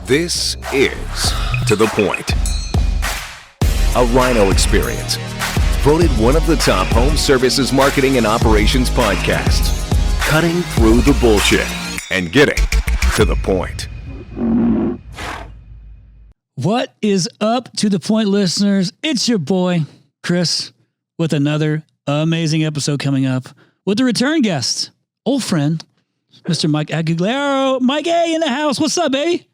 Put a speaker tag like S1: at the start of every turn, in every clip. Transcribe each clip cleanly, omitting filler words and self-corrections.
S1: This is To The Point, a Rhino experience. Voted one of the top home services marketing and operations podcasts. Cutting through the bullshit and getting to the point.
S2: What is up, To The Point listeners? It's your boy, Chris, with another amazing episode coming up with a return guest, old friend, Mr. Mike Agugliaro. Mike A in the house. What's up, baby?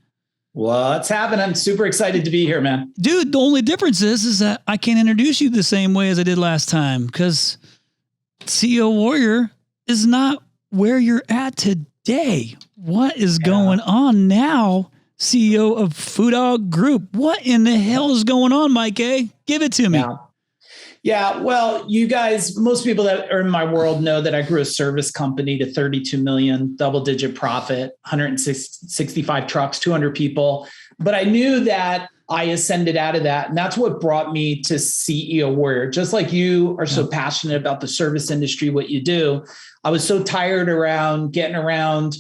S3: What's happening? I'm super excited to be here, man.
S2: Dude, the only difference is that I can't introduce you the same way as I did last time because CEO Warrior is not where you're at today. What is going on now? CEO of FuDog Group. What in the hell is going on, Mike A? Give it to me.
S3: Yeah, well, you guys, most people that are in my world know that I grew a service company to 32 million, double-digit profit, 165 trucks, 200 people. But I knew that I ascended out of that. And that's what brought me to CEO Warrior. Just like you are so passionate about the service industry, what you do, I was so tired around getting around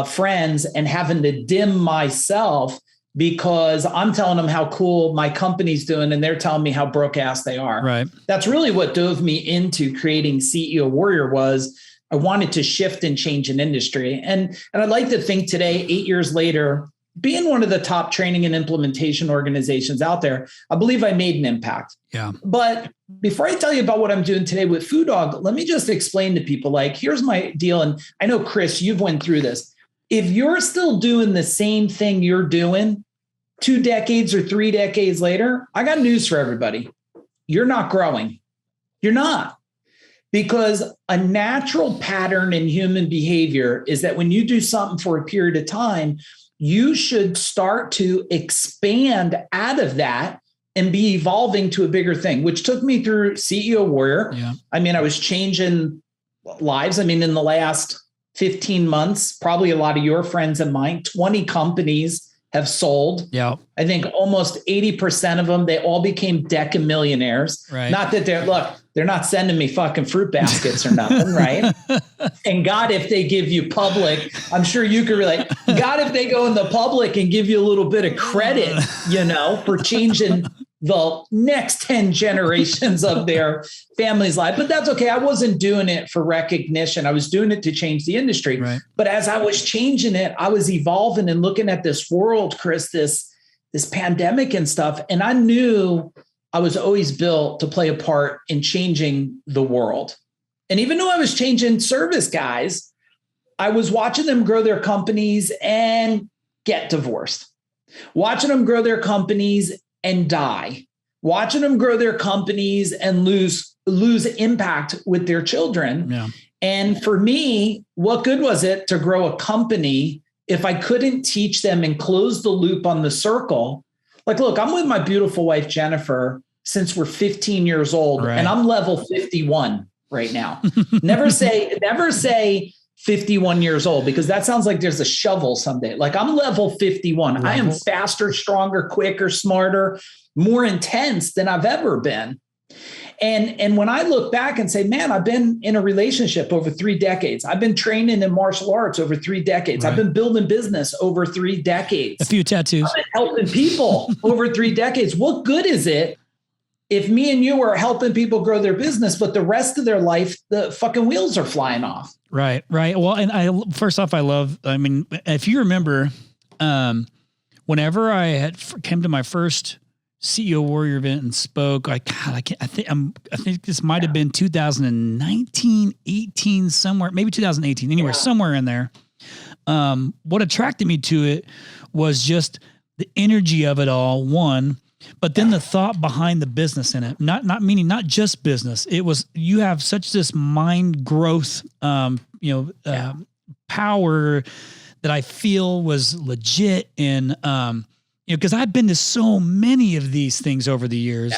S3: friends and having to dim myself because I'm telling them how cool my company's doing and they're telling me how broke ass they are.
S2: Right.
S3: That's really what dove me into creating CEO Warrior. Was I wanted to shift and change an industry. And I'd like to think today, 8 years later, being one of the top training and implementation organizations out there, I believe I made an impact.
S2: Yeah.
S3: But before I tell you about what I'm doing today with FuDog, let me just explain to people, like, here's my deal. And I know, Chris, you've went through this. If you're still doing the same thing you're doing 2 decades or 3 decades later, I got news for everybody. You're not growing. You're not. Because a natural pattern in human behavior is that when you do something for a period of time, you should start to expand out of that and be evolving to a bigger thing, which took me through CEO Warrior.
S2: Yeah.
S3: I mean, I was changing lives. I mean, in the last 15 months, probably a lot of your friends and mine, 20 companies have sold.
S2: Yeah.
S3: I think almost 80% of them, they all became decamillionaires.
S2: Right.
S3: Not that they're not sending me fucking fruit baskets or nothing, right? And God, if they give you public, I'm sure you could relate. God, if they go in the public and give you a little bit of credit, for changing the next 10 generations of their family's life. But that's okay. I wasn't doing it for recognition. I was doing it to change the industry.
S2: Right.
S3: But as I was changing it, I was evolving and looking at this world, Chris, this pandemic and stuff. And I knew I was always built to play a part in changing the world. And even though I was changing service guys, I was watching them grow their companies and get divorced, watching them grow their companies and die, watching them grow their companies and lose impact with their children.
S2: Yeah.
S3: And for me, what good was it to grow a company if I couldn't teach them and close the loop on the circle? Like, look, I'm with my beautiful wife, Jennifer, since we're 15 years old,
S2: right.
S3: And I'm level 51 right now. Never say 51 years old, because that sounds like there's a shovel someday. Like, I'm level 51. I am faster, stronger, quicker, smarter, more intense than I've ever been. And when I look back and say, man, I've been in a relationship over 3 decades. I've been training in martial arts over 3 decades. Right. I've been building business over 3 decades.
S2: A few tattoos.
S3: I've been helping people over 3 decades. What good is it if me and you are helping people grow their business, but the rest of their life, the fucking wheels are flying off?
S2: Right. Well, and first off, if you remember, whenever I came to my first CEO Warrior event and spoke, I think this might have been 2019, 18, somewhere, maybe 2018, anywhere, somewhere in there. What attracted me to it was just the energy of it all, one, but then the thought behind the business in it, not just business. It was, you have such this mind growth, power that I feel was legit. And, because I've been to so many of these things over the years,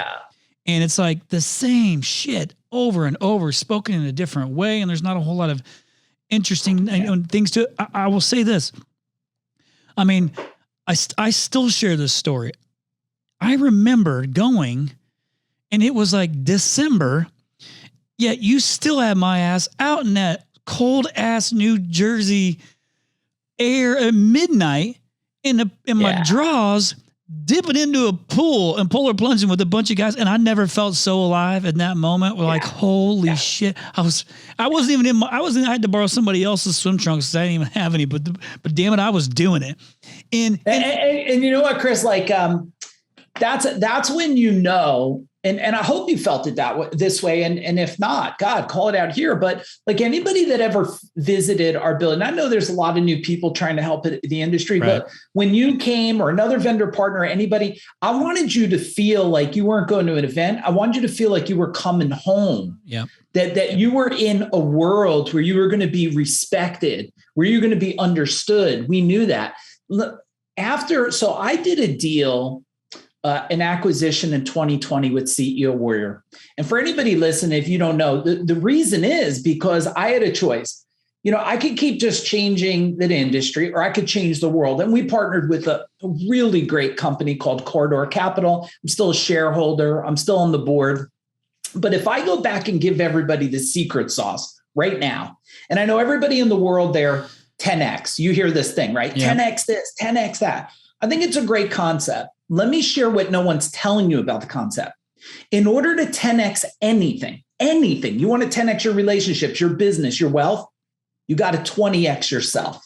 S2: and it's like the same shit over and over, spoken in a different way. And there's not a whole lot of interesting things to it. I will say this. I mean, I still share this story. I remember going, and it was like December, yet you still had my ass out in that cold ass New Jersey air at midnight. in my drawers, dipping into a pool and polar plunging with a bunch of guys. And I never felt so alive in that moment. We're like, holy shit. I had to borrow somebody else's swim trunks because I didn't even have any, but damn it, I was doing it. And
S3: you know what, Chris, like, that's when, and I hope you felt it this way. And if not, God, call it out here. But like anybody that ever visited our building, I know there's a lot of new people trying to help the industry, right. But when you came or another vendor partner or anybody, I wanted you to feel like you weren't going to an event. I wanted you to feel like you were coming home.
S2: Yeah.
S3: That you were in a world where you were going to be respected, where you're going to be understood. We knew that. So I did a deal, an acquisition in 2020 with CEO Warrior. And for anybody listening, if you don't know, the reason is because I had a choice. I could keep just changing the industry or I could change the world. And we partnered with a really great company called Corridor Capital. I'm still a shareholder. I'm still on the board. But if I go back and give everybody the secret sauce right now, and I know everybody in the world there, 10X, you hear this thing, right? Yeah. 10X this, 10X that. I think it's a great concept. Let me share what no one's telling you about the concept. In order to 10X anything, you want to 10X your relationships, your business, your wealth, you got to 20X yourself.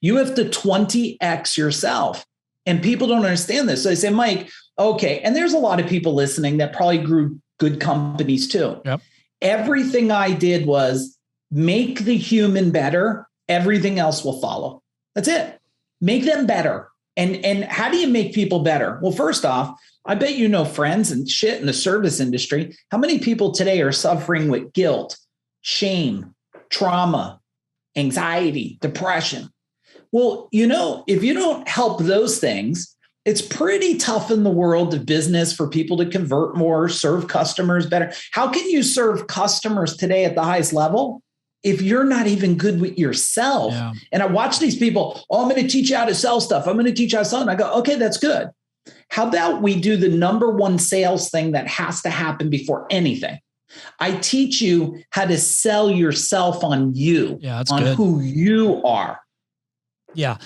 S3: You have to 20X yourself. And people don't understand this. So they say, Mike, okay. And there's a lot of people listening that probably grew good companies too.
S2: Yep.
S3: Everything I did was make the human better. Everything else will follow. That's it. Make them better. And how do you make people better? Well, first off, I bet friends and shit in the service industry. How many people today are suffering with guilt, shame, trauma, anxiety, depression? Well, if you don't help those things, it's pretty tough in the world of business for people to convert more, serve customers better. How can you serve customers today at the highest level if you're not even good with yourself? Yeah. And I watch these people, I'm going to teach you how to sell stuff. I'm going to teach you how to sell. And I go, okay, that's good. How about we do the number one sales thing that has to happen before anything? I teach you how to sell yourself on you, on good. Who you are.
S2: Yeah.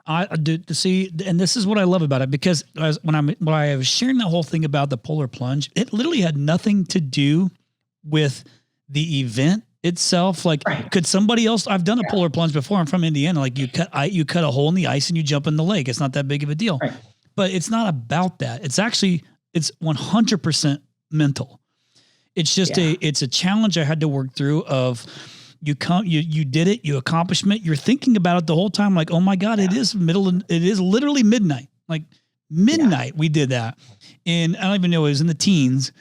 S2: I do see, and this is what I love about it, because when I was sharing that whole thing about the polar plunge, it literally had nothing to do with the event itself. Like, could somebody else, I've done a polar plunge before. I'm from Indiana. Like you cut a hole in the ice and you jump in the lake. It's not that big of a deal, but it's not about that. It's 100% mental. It's just it's a challenge I had to work through of you did it, you accomplishment. You're thinking about it the whole time. Like, oh my God, it is literally midnight, like midnight. We did that. And I don't even know, it was in the teens,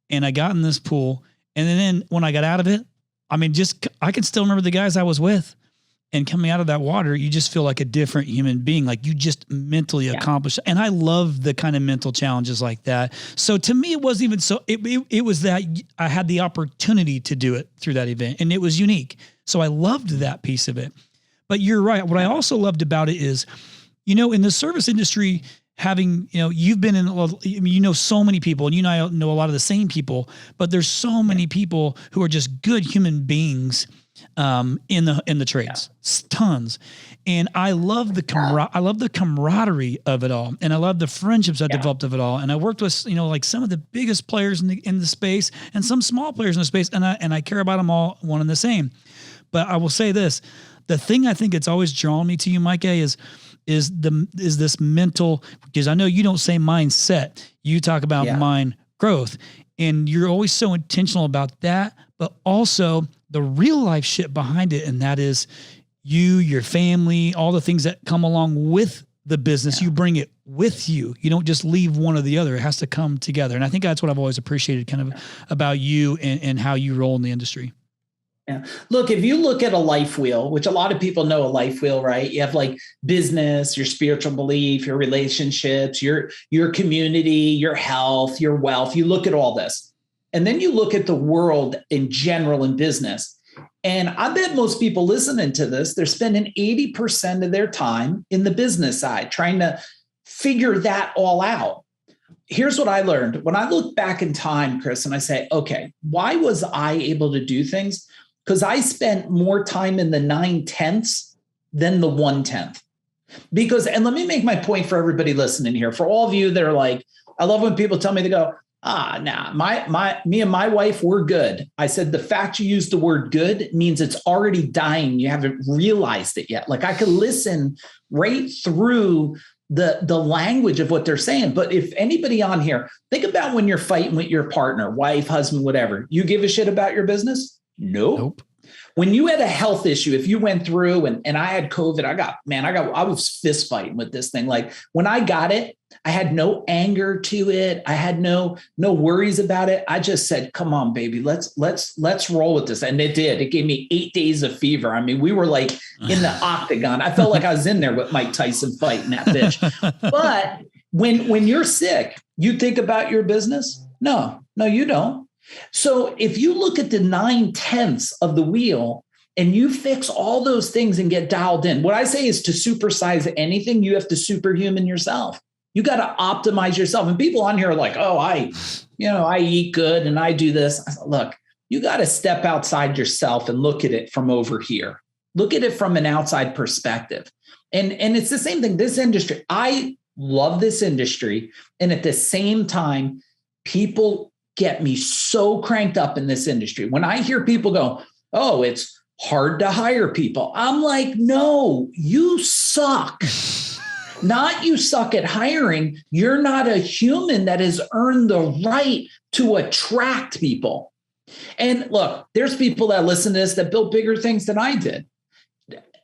S2: and I got in this pool. And then when I got out of it, I can still remember the guys I was with, and coming out of that water, you just feel like a different human being. Like you just mentally accomplished. And I love the kind of mental challenges like that. So to me, it wasn't even so, it was that I had the opportunity to do it through that event, and it was unique. So I loved that piece of it. But you're right. What I also loved about it is, in the service industry, having, you've been in, so many people, and I know a lot of the same people, but there's so many people who are just good human beings in the trades, tons. And I love the camaraderie of it all. And I love the friendships I developed of it all. And I worked with, like some of the biggest players in the space and some small players in the space. And I care about them all one and the same. But I will say this, the thing I think it's always drawn me to you, Mike, is this mental, because I know you don't say mindset, you talk about mind growth, and you're always so intentional about that, but also the real life shit behind it. And that is you, your family, all the things that come along with the business. You bring it with you. You don't just leave one or the other. It has to come together. And I think that's what I've always appreciated kind of about you and how you roll in the industry.
S3: Yeah. Look, if you look at a life wheel, which a lot of people know a life wheel, right? You have like business, your spiritual belief, your relationships, your community, your health, your wealth. You look at all this. And then you look at the world in general in business. And I bet most people listening to this, they're spending 80% of their time in the business side, trying to figure that all out. Here's what I learned. When I look back in time, Chris, and I say, okay, why was I able to do things? Because I spent more time in the 9/10 than the 1/10. Because, and let me make my point for everybody listening here. For all of you that are like, I love when people tell me, they go, me and my wife, we're good. I said, the fact you use the word good means it's already dying. You haven't realized it yet. Like I could listen right through the language of what they're saying. But if anybody on here, think about when you're fighting with your partner, wife, husband, whatever, you give a shit about your business? Nope. When you had a health issue, if you went through and I had COVID, I was fist fighting with this thing. Like when I got it, I had no anger to it. I had no worries about it. I just said, come on, baby, let's roll with this. And it did. It gave me 8 days of fever. I mean, we were like in the octagon. I felt like I was in there with Mike Tyson fighting that bitch. But when you're sick, you think about your business? No, you don't. So if you look at the 9/10 of the wheel and you fix all those things and get dialed in, what I say is to supersize anything, you have to superhuman yourself. You got to optimize yourself. And people on here are like, oh, I eat good and I do this. I said, look, you got to step outside yourself and look at it from over here. Look at it from an outside perspective. And it's the same thing. This industry, I love this industry. And at the same time, people get me so cranked up in this industry. When I hear people go, oh, it's hard to hire people. I'm like, no, you suck. Not you suck at hiring. You're not a human that has earned the right to attract people. And look, there's people that listen to this that built bigger things than I did.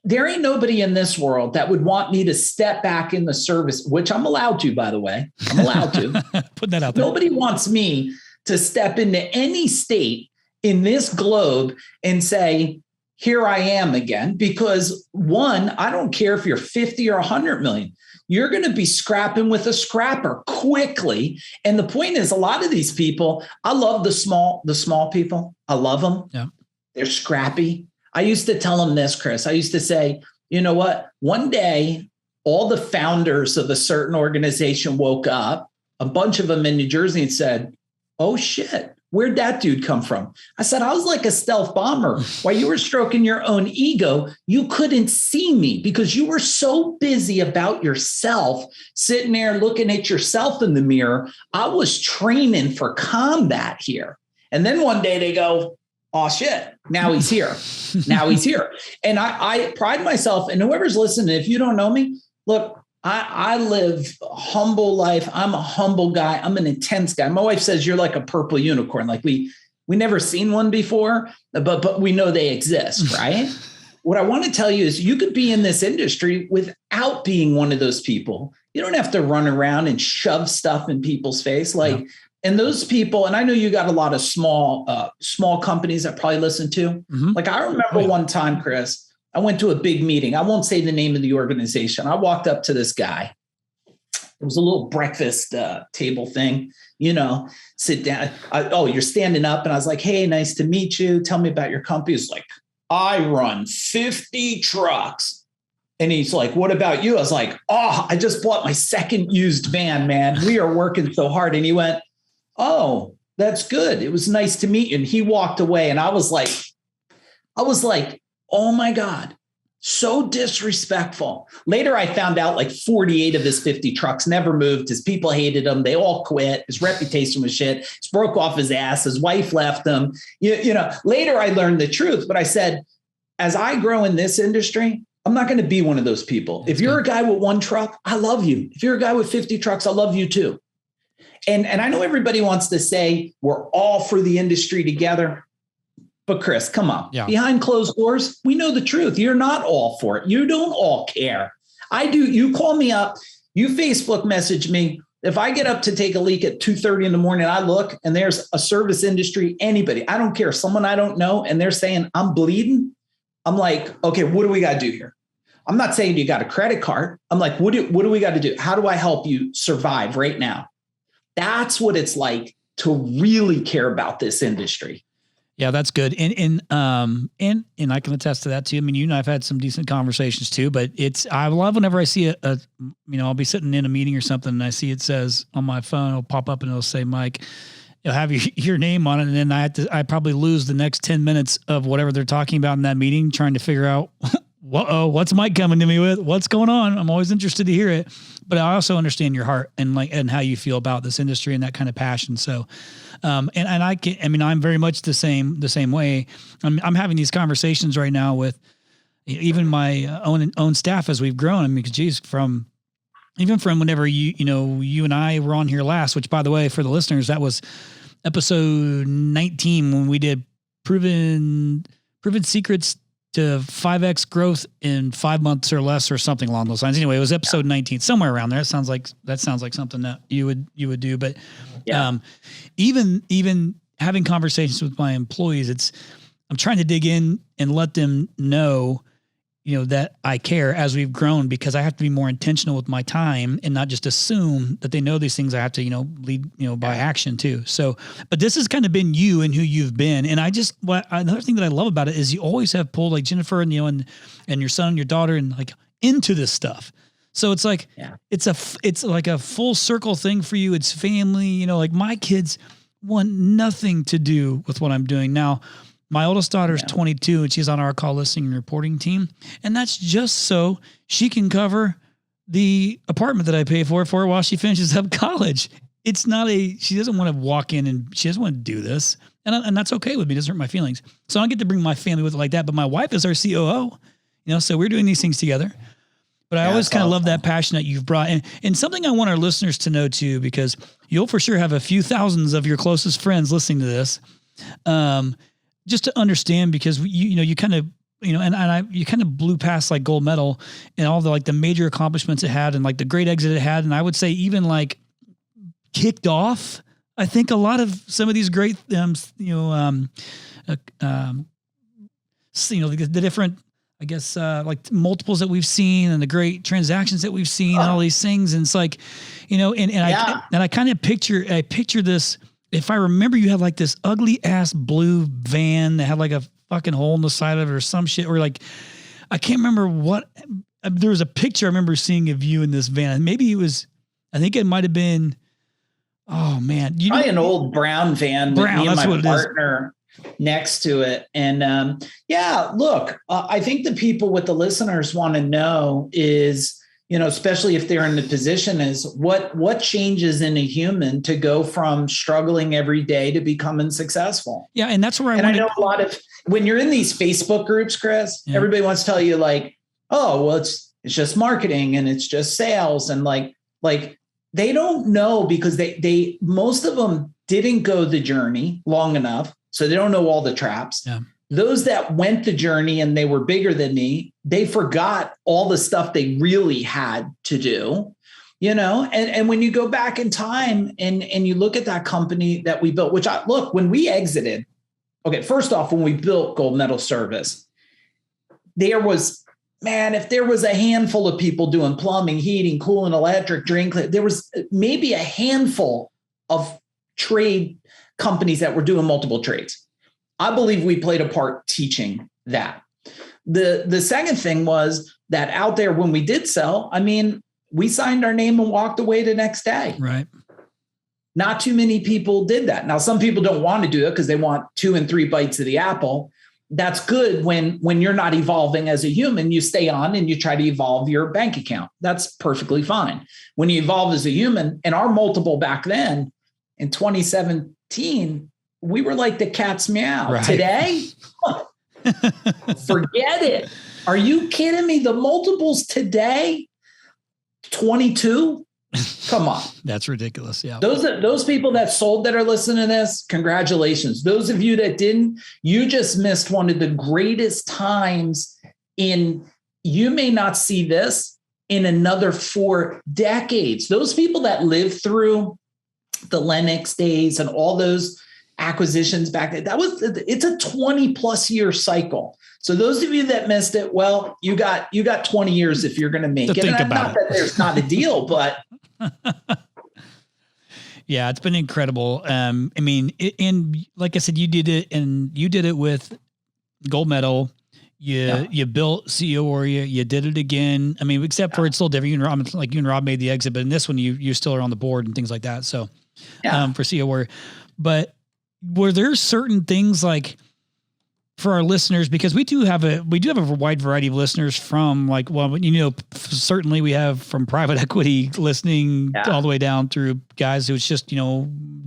S3: There ain't nobody in this world that would want me to step back in the service, which I'm allowed to, by the way. I'm allowed to.
S2: Put that out there.
S3: Nobody wants me to step into any state in this globe and say, here I am again, because one, I don't care if you're 50 or 100 million, you're going to be scrapping with a scrapper quickly. And the point is, a lot of these people, I love the small people. I love them.
S2: Yeah.
S3: They're scrappy. I used to tell them this, Chris. I used to say, you know what? One day, all the founders of a certain organization woke up, a bunch of them in New Jersey, and said, oh shit, where'd that dude come from? I said, I was like a stealth bomber. While you were stroking your own ego, you couldn't see me because you were so busy about yourself, sitting there looking at yourself in the mirror. I was training for combat here. And then one day they go, oh shit, now he's here. Now he's here. And I pride myself, and whoever's listening, if you don't know me, look, I live a humble life. I'm a humble guy. I'm an intense guy. My wife says you're like a purple unicorn. Like we never seen one before, but we know they exist, right? What I want to tell you is you could be in this industry without being one of those people. You don't have to run around and shove stuff in people's face. Like, and those people, and I know you got a lot of small companies that probably listen to. Mm-hmm. Like I remember one time, Chris, I went to a big meeting. I won't say the name of the organization. I walked up to this guy. It was a little breakfast table thing, sit down. You're standing up. And I was like, hey, nice to meet you. Tell me about your company. He's like, I run 50 trucks. And he's like, what about you? I was like, I just bought my second used van, man. We are working so hard. And he went, oh, that's good. It was nice to meet you. And he walked away. And I was like, oh my God, so disrespectful. Later, I found out like 48 of his 50 trucks never moved. His people hated him. They all quit. His reputation was shit. He broke off his ass. His wife left him. Later I learned the truth, but I said, as I grow in this industry, I'm not going to be one of those people. If you're a guy with one truck, I love you. If you're a guy with 50 trucks, I love you too. And I know everybody wants to say we're all for the industry together. But Chris, come on. Yeah. Behind closed doors, we know the truth. You're not all for it. You don't all care. I do. You call me up. You Facebook message me. If I get up to take a leak at 2:30 in the morning, I look and there's a service industry, anybody, I don't care, someone I don't know, and they're saying I'm bleeding. I'm like, okay, what do we got to do here? I'm not saying you got a credit card. I'm like, what do we got to do? How do I help you survive right now? That's what it's like to really care about this industry.
S2: Yeah, that's good. And I can attest to that too. I mean, you and I've had some decent conversations too, but I love whenever I see I'll be sitting in a meeting or something and I see it says on my phone, it'll pop up and it'll say, Mike, you'll have your name on it. And then I probably lose the next 10 minutes of whatever they're talking about in that meeting, trying to figure out what's Mike coming to me with? What's going on? I'm always interested to hear it, but I also understand your heart and how you feel about this industry and that kind of passion. So, I'm very much the same way. I'm having these conversations right now with even my own staff as we've grown. I mean, geez, from whenever you and I were on here last, which by the way, for the listeners, that was episode 19 when we did proven secrets to 5x growth in 5 months or less, or something along those lines. Anyway, it was episode 19, somewhere around there. It sounds like something that you would do. But even having conversations with my employees, I'm trying to dig in and let them know, that I care as we've grown, because I have to be more intentional with my time and not just assume that they know these things. I have to, lead, by action too. So, but this has kind of been you and who you've been. And another thing that I love about it is you always have pulled like Jennifer and, and your son and your daughter and like into this stuff. So it's like, it's like a full circle thing for you. It's family, like my kids want nothing to do with what I'm doing now. My oldest daughter is 22 and she's on our call listening and reporting team. And that's just so she can cover the apartment that I pay for her while she finishes up college. It's not she doesn't want to walk in and she doesn't want to do this. And that's okay with me. It doesn't hurt my feelings. So I don't get to bring my family with it like that. But my wife is our COO, so we're doing these things together. But I always kind of love that passion that you've brought. And something I want our listeners to know too, because you'll for sure have a few thousands of your closest friends listening to this. Just to understand, because you kind of, you kind of blew past like gold medal and all the, like the major accomplishments it had and like the great exit it had. And I would say even like kicked off, I think a lot of some of these great, the different, I guess, like multiples that we've seen and the great transactions that we've seen and all these things. And it's like, I kind of picture this. If I remember, you had like this ugly ass blue van that had like a fucking hole in the side of it or some shit, or like, I can't remember what, there was a picture I remember seeing of you in this van. And maybe I think it might've been, oh man.
S3: Probably an old brown van with me and my partner next to it. And look, I think the people, what the listeners want to know is, especially if they're in the position, is what changes in a human to go from struggling every day to becoming successful.
S2: Yeah. And that's where
S3: I know a lot of, when you're in these Facebook groups, Chris, everybody wants to tell you like, oh, well, it's just marketing and it's just sales. And like they don't know, because they most of them didn't go the journey long enough. So they don't know all the traps. Yeah. Those that went the journey and they were bigger than me, they forgot all the stuff they really had to do, and when you go back in time and you look at that company that we built, when we exited, first off, when we built Gold Medal Service, there was, if there was a handful of people doing plumbing, heating, cooling, electric, drain clean, there was maybe a handful of trade companies that were doing multiple trades. I believe we played a part teaching that. The second thing was that out there, when we did sell, we signed our name and walked away the next day.
S2: Right.
S3: Not too many people did that. Now, some people don't want to do it because they want 2 and 3 bites of the apple. That's good when you're not evolving as a human. You stay on and you try to evolve your bank account. That's perfectly fine. When you evolve as a human, and our multiple back then in 2017, we were like the cat's meow. Right. Today, forget it. Are you kidding me? The multiples today, 22. Come on.
S2: That's ridiculous. Yeah.
S3: Those people that sold that are listening to this, congratulations. Those of you that didn't, you just missed one of the greatest times you may not see this in another 4 decades. Those people that lived through the Lennox days and all those acquisitions back then, it's a 20 plus year cycle. So those of you that missed it, well, you got 20 years if you're going to make it.
S2: Think about
S3: not that there's not a deal, but
S2: yeah, it's been incredible. And like I said, you did it with Gold Medal. You built CEO Warrior. You did it again. Except for it's still different. You and Rob made the exit, but in this one, you still are on the board and things like that. So for CEO Warrior, but were there certain things like for our listeners, because we do have a wide variety of listeners from like, well, certainly we have from private equity listening all the way down through guys who it's just,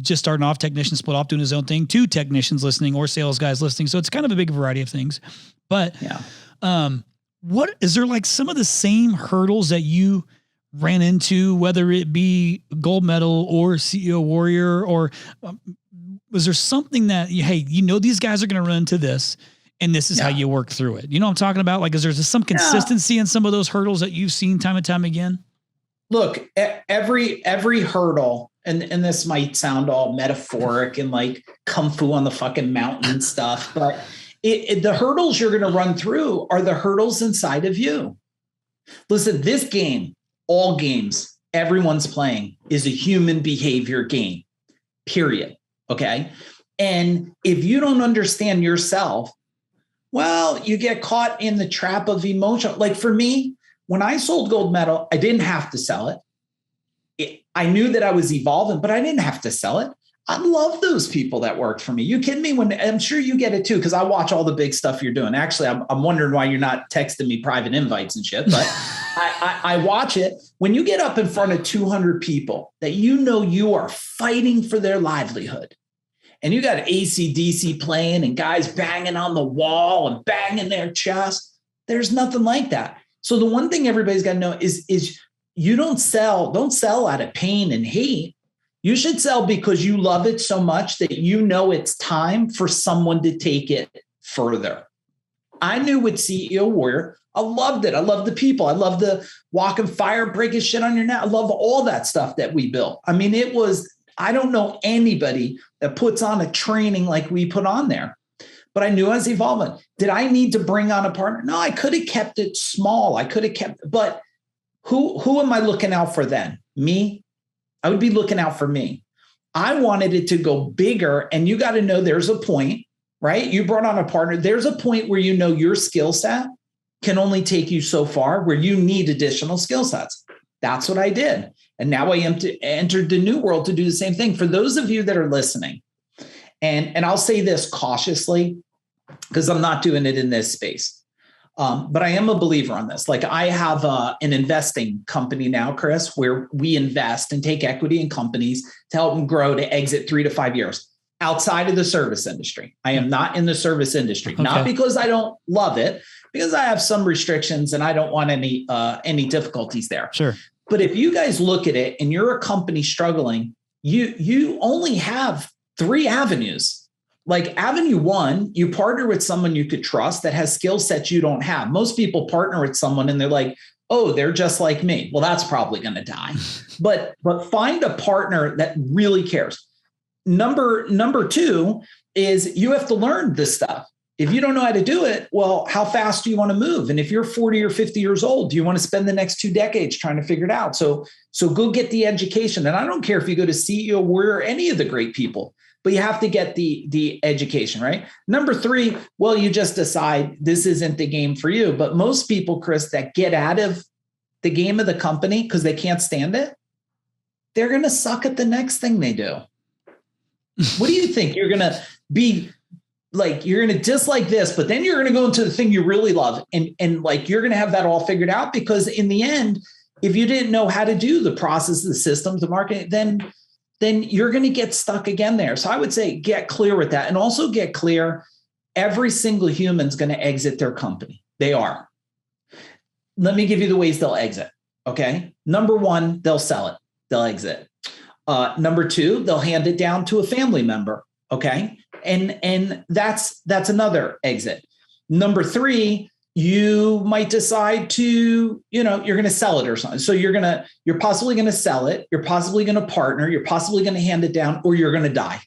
S2: just starting off, technician split off doing his own thing, to technicians listening or sales guys listening. So it's kind of a big variety of things, but, what is there like some of the same hurdles that you ran into, whether it be gold medal or CEO warrior, or was there something that, hey, these guys are going to run into this and this is how you work through it? You know what I'm talking about? Like, is there just some consistency in some of those hurdles that you've seen time and time again?
S3: Look, every hurdle, and this might sound all metaphoric and like kung fu on the fucking mountain and stuff, but the hurdles you're going to run through are the hurdles inside of you. Listen, this game, all games everyone's playing, is a human behavior game, period. Okay. And if you don't understand yourself, well, you get caught in the trap of emotion. Like for me, when I sold gold medal, I didn't have to sell it. I knew that I was evolving, but I didn't have to sell it. I love those people that worked for me. You kidding me? When I'm sure you get it too, because I watch all the big stuff you're doing. Actually, I'm wondering why you're not texting me private invites and shit, but I watch it. When you get up in front of 200 people that you are fighting for their livelihood, and you got AC/DC playing and guys banging on the wall and banging their chest, there's nothing like that. So the one thing everybody's got to know is you don't sell out of pain and hate. You should sell because you love it so much that it's time for someone to take it further. I knew with CEO Warrior, I loved it. I love the people. I love the walking fire, breaking shit on your neck. I love all that stuff that we built. I mean, I don't know anybody that puts on a training like we put on there, but I knew I was evolving. Did I need to bring on a partner? No, I could have kept it small. But who am I looking out for then? Me? I would be looking out for me. I wanted it to go bigger, and you got to know there's a point, right? You brought on a partner. There's a point where your skill set can only take you so far, where you need additional skill sets. That's what I did. And now I entered the new world to do the same thing. For those of you that are listening, and I'll say this cautiously, because I'm not doing it in this space, but I am a believer on this. Like I have an investing company now, Chris, where we invest and take equity in companies to help them grow to exit 3 to 5 years outside of the service industry. I am not in the service industry, not because I don't love it, because I have some restrictions and I don't want any difficulties there.
S2: Sure.
S3: But if you guys look at it and you're a company struggling, you only have 3 avenues. Like avenue 1, you partner with someone you could trust that has skill sets you don't have. Most people partner with someone and they're like, oh, they're just like me. Well, that's probably going to die. But find a partner that really cares. Number 2 is you have to learn this stuff. If you don't know how to do it, well, how fast do you want to move? And if you're 40 or 50 years old, do you want to spend the next 2 decades trying to figure it out? So go get the education. And I don't care if you go to CEO Warrior or any of the great people, but you have to get the education, right? Number 3, well, you just decide this isn't the game for you. But most people, Chris, that get out of the game of the company because they can't stand it, they're going to suck at the next thing they do. What do you think? You're going to be like, you're going to dislike this, but then you're going to go into the thing you really love. And like, you're going to have that all figured out, because in the end, if you didn't know how to do the process, the systems, the marketing, then you're going to get stuck again there. So I would say get clear with that, and also get clear. Every single human's going to exit their company. They are. Let me give you the ways they'll exit. Okay. Number 1, they'll sell it. They'll exit. Number 2, they'll hand it down to a family member. Okay. And that's another exit. Number 3, you might decide to, you're going to sell it or something. So you're possibly going to sell it. You're possibly going to partner. You're possibly going to hand it down, or you're going to die.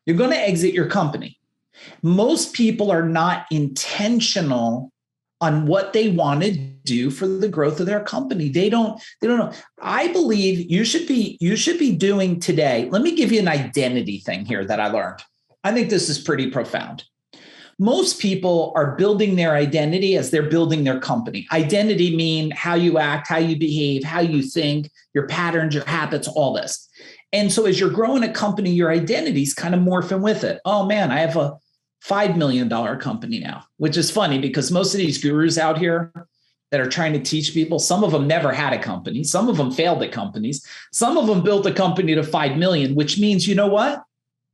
S3: You're going to exit your company. Most people are not intentional on what they want to do for the growth of their company. They don't know. I believe you should be doing today. Let me give you an identity thing here that I learned. I think this is pretty profound. Most people are building their identity as they're building their company. Identity mean how you act, how you behave, how you think, your patterns, your habits, all this. And so as you're growing a company, your identity is kind of morphing with it. Oh man, I have a $5 million company now, which is funny because most of these gurus out here that are trying to teach people, some of them never had a company. Some of them failed at companies. Some of them built a company to 5 million, which means, you know what?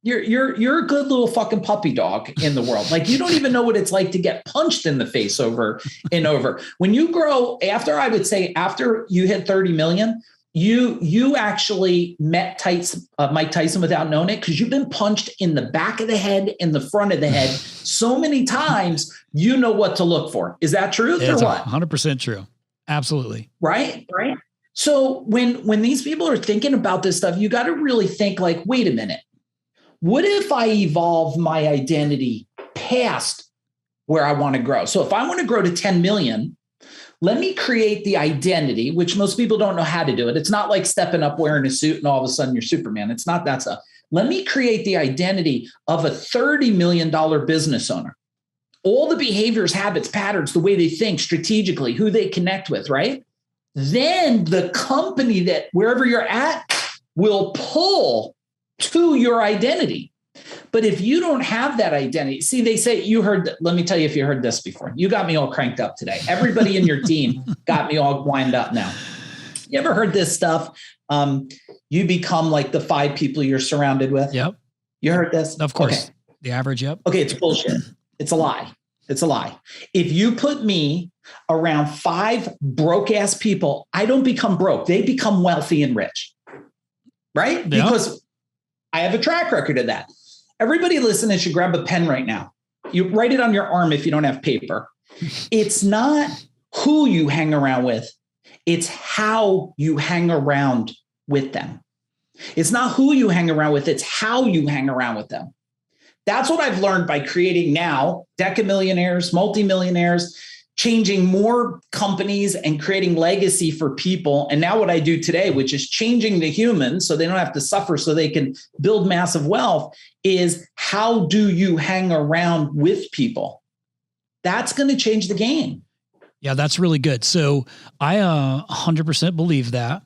S3: You're a good little fucking puppy dog in the world. Like, you don't even know what it's like to get punched in the face over and over. When you grow, after you hit 30 million, you actually met Mike Tyson without knowing it, because you've been punched in the back of the head, in the front of the head so many times, you know what to look for. Is that truth or what?
S2: 100% true. Absolutely.
S3: Right. So when these people are thinking about this stuff, you got to really think like, wait a minute. What if I evolve my identity past where I want to grow? So if I want to grow to 10 million, let me create the identity, which most people don't know how to do it. It's not like stepping up wearing a suit and all of a sudden you're Superman. It's not that stuff. Let me create the identity of a $30 million business owner. All the behaviors, habits, patterns, the way they think strategically, who they connect with, right? Then the company that wherever you're at will pull to your identity. But if you don't have that identity, see, they say let me tell you if you heard this before. You got me all cranked up today. Everybody in your team got me all wind up now. You ever heard this stuff? You become like the 5 people you're surrounded with.
S2: Yep.
S3: You heard this?
S2: Of course.
S3: Okay.
S2: The average, yep.
S3: Okay, it's bullshit. It's a lie. It's a lie. If you put me around 5 broke ass people, I don't become broke. They become wealthy and rich. Right? Yep. Because I have a track record of that. Everybody listening should grab a pen right now. You write it on your arm if you don't have paper. It's not who you hang around with. It's how you hang around with them. It's not who you hang around with. It's how you hang around with them. That's what I've learned by creating now decamillionaires, multimillionaires, changing more companies and creating legacy for people. And now what I do today, which is changing the humans so they don't have to suffer so they can build massive wealth, is how do you hang around with people? That's going to change the game.
S2: Yeah, that's really good. So I 100% believe that.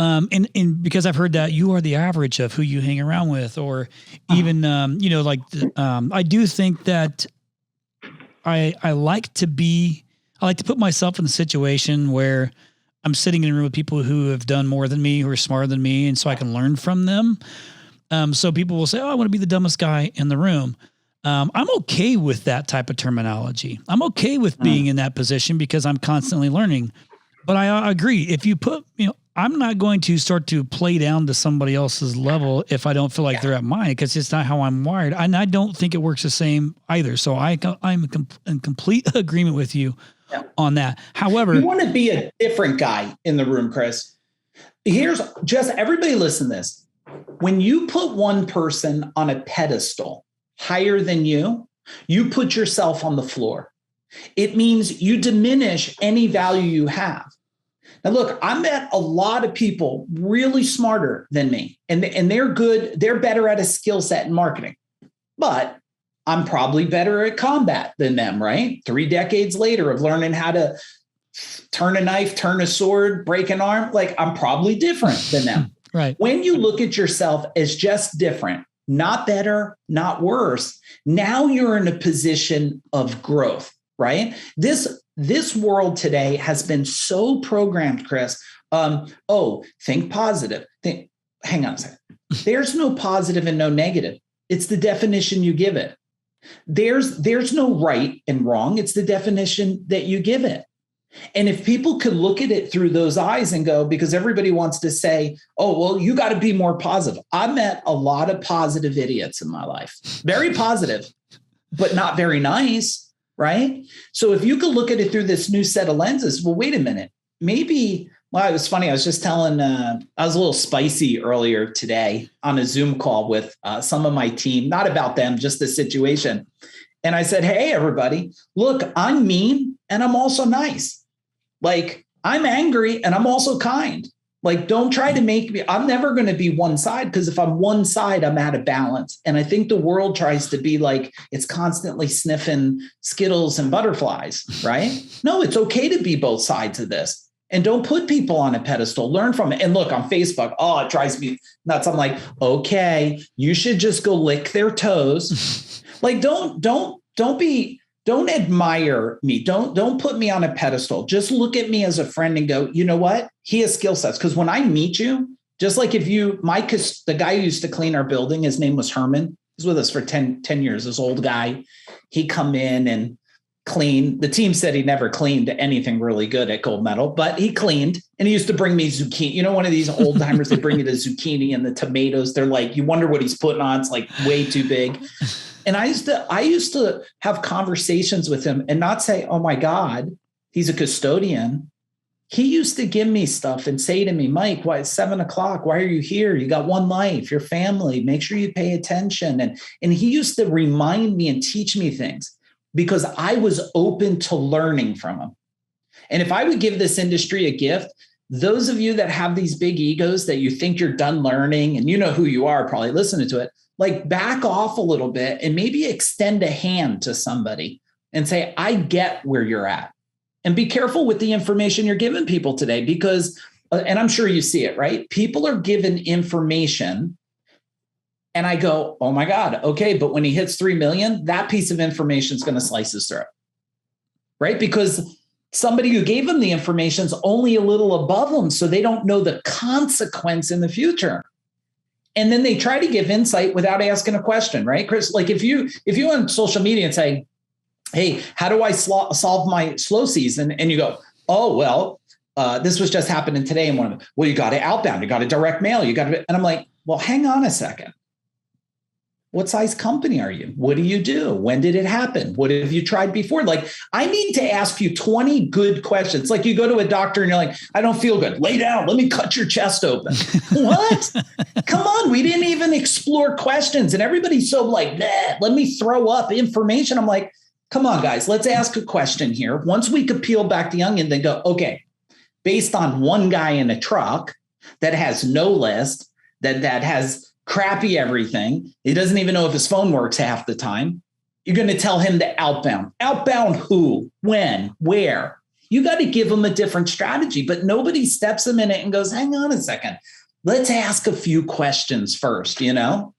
S2: And because I've heard that you are the average of who you hang around with, or even, I do think that I like to put myself in the situation where I'm sitting in a room with people who have done more than me, who are smarter than me. And so I can learn from them. So people will say, oh, I want to be the dumbest guy in the room. I'm okay with that type of terminology. I'm okay with being in that position because I'm constantly learning. But I agree. If you put, I'm not going to start to play down to somebody else's level if I don't feel like they're at mine, because it's not how I'm wired. And I don't think it works the same either. So I'm in complete agreement with you on that. However,
S3: you want to be a different guy in the room, Chris. Here's just everybody listen to this. When you put one person on a pedestal higher than you put yourself on the floor. It means you diminish any value you have. Now, look, I met a lot of people really smarter than me, and they're good. They're better at a skill set in marketing, but I'm probably better at combat than them, right? 3 decades later of learning how to turn a knife, turn a sword, break an arm, like I'm probably different than them.
S2: Right. When
S3: you look at yourself as just different, not better, not worse, now you're in a position of growth, right? This world today has been so programmed, Chris. Think positive. Hang on a second. There's no positive and no negative. It's the definition you give it. There's no right and wrong. It's the definition that you give it. And if people could look at it through those eyes and go, because everybody wants to say, oh, well, you got to be more positive. I met a lot of positive idiots in my life. Very positive, but not very nice. Right. So if you could look at it through this new set of lenses, well, wait a minute, maybe, well, it was funny. I was just telling, I was a little spicy earlier today on a Zoom call with some of my team, not about them, just the situation. And I said, hey, everybody, look, I'm mean and I'm also nice. Like I'm angry and I'm also kind. Like, don't try to make me, I'm never going to be one side, because if I'm one side, I'm out of balance. And I think the world tries to be like, it's constantly sniffing Skittles and butterflies, right? No, it's okay to be both sides of this. And don't put people on a pedestal, learn from it. And look, on Facebook, it drives me nuts. I'm like, okay, you should just go lick their toes, Like, don't admire me. Don't put me on a pedestal. Just look at me as a friend and go, you know what? He has skill sets. Because when I meet you, just like the guy who used to clean our building, his name was Herman. He was with us for 10 years, this old guy. He come in and clean. The team said he never cleaned anything really good at Gold Medal, but he cleaned, and he used to bring me zucchini. You know, one of these old timers, they bring you the zucchini and the tomatoes. They're like, you wonder what he's putting on. It's like way too big. And I used to have conversations with him and not say, oh my God, he's a custodian. He used to give me stuff and say to me, Mike, why it's 7:00? Why are you here? You got one life, your family, make sure you pay attention. And he used to remind me and teach me things because I was open to learning from him. And if I would give this industry a gift, those of you that have these big egos that you think you're done learning, and you know who you are probably listening to it, like back off a little bit and maybe extend a hand to somebody and say, I get where you're at. And be careful with the information you're giving people today because, and I'm sure you see it, right? People are given information and I go, oh my God, okay. But when he hits 3 million, that piece of information is going to slice his throat, right? Because somebody who gave them the information is only a little above them. So they don't know the consequence in the future. And then they try to give insight without asking a question, right? Chris, like if you on social media and say, hey, how do I solve my slow season? And you go, oh, well, this was just happening today. And one of them, well, you got to outbound, you got to direct mail, and I'm like, well, hang on a second. What size company are you? What do you do? When did it happen? What have you tried before? Like, I need to ask you 20 good questions. Like you go to a doctor and you're like, I don't feel good. Lay down. Let me cut your chest open. What? Come on. We didn't even explore questions. And everybody's so like, let me throw up information. I'm like, come on, guys, let's ask a question here. Once we could peel back the onion, then go, okay, based on one guy in a truck that has no list, that has crappy everything. He doesn't even know if his phone works half the time. You're going to tell him to outbound. Outbound who, when, where? You got to give him a different strategy, but nobody steps him in it and goes, hang on a second. Let's ask a few questions first, you know?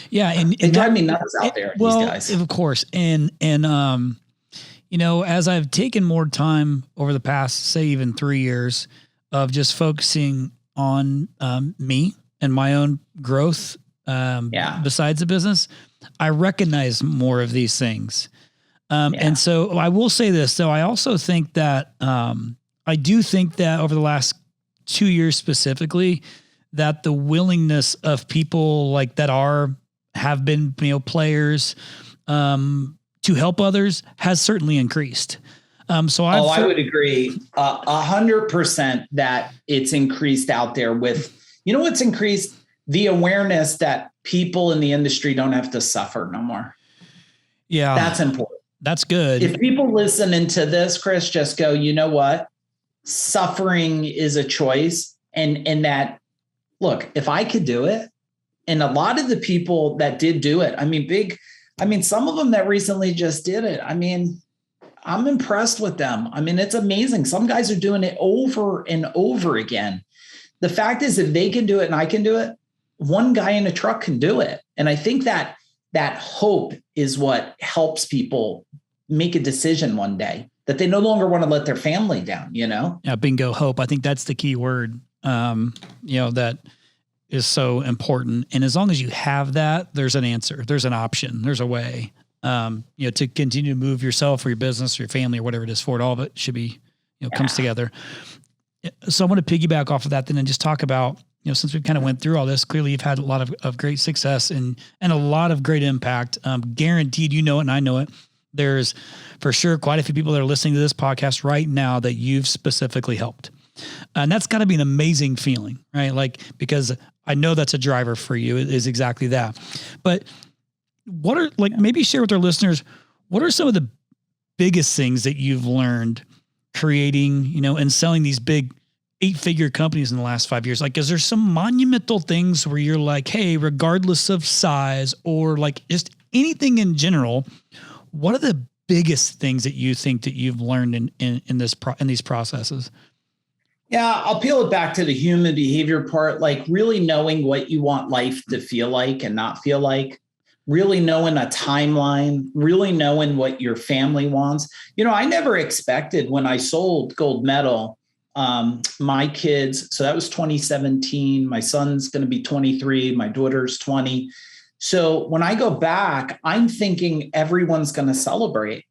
S2: Yeah. And
S3: drive me nuts out there, these guys.
S2: Of course. And you know, as I've taken more time over the past, say even 3 years of just focusing on me and my own growth besides the business, I recognize more of these things. And so I will say this, though. I also think that I do think that over the last 2 years specifically, that the willingness of people like that have been, you know, players to help others has certainly increased. So I would
S3: agree 100% that it's increased out there with, you know, what's increased the awareness that people in the industry don't have to suffer no more.
S2: Yeah.
S3: That's important.
S2: That's good.
S3: If people listening to this, Chris, just go, you know what? Suffering is a choice. And that, look, if I could do it, and a lot of the people that did do it, some of them that recently just did it. I mean, I'm impressed with them. I mean, it's amazing. Some guys are doing it over and over again. The fact is, if they can do it and I can do it, one guy in a truck can do it. And I think that hope is what helps people make a decision one day that they no longer want to let their family down, you know?
S2: Yeah, bingo, hope. I think that's the key word, that is so important. And as long as you have that, there's an answer, there's an option, there's a way, to continue to move yourself or your business or your family or whatever it is forward. All of it should be, comes together. So I want to piggyback off of that then and just talk about, since we kind of went through all this, clearly you've had a lot of great success and a lot of great impact. Guaranteed, you know it and I know it. There's for sure quite a few people that are listening to this podcast right now that you've specifically helped. And that's got to be an amazing feeling, right? Like, because I know that's a driver for you is exactly that. But maybe share with our listeners, what are some of the biggest things that you've learned creating, and selling these big 8-figure companies in the last 5 years? Like, is there some monumental things where you're like, hey, regardless of size or like just anything in general, what are the biggest things that you think that you've learned in these processes?
S3: Yeah, I'll peel it back to the human behavior part, like really knowing what you want life to feel like and not feel like. really knowing a timeline, really knowing what your family wants. I never expected when I sold Gold Medal, my kids, so that was 2017. My son's going to be 23. My daughter's 20. So when I go back, I'm thinking everyone's going to celebrate.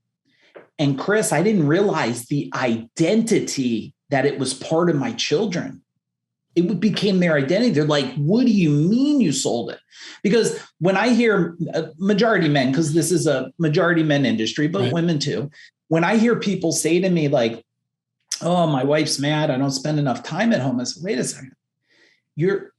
S3: And Chris, I didn't realize the identity that it was part of my children. It became their identity. They're like, what do you mean you sold it? Because when I hear majority men, because this is a majority men industry, but women too. When I hear people say to me like, oh, my wife's mad, I don't spend enough time at home. I said, wait a second.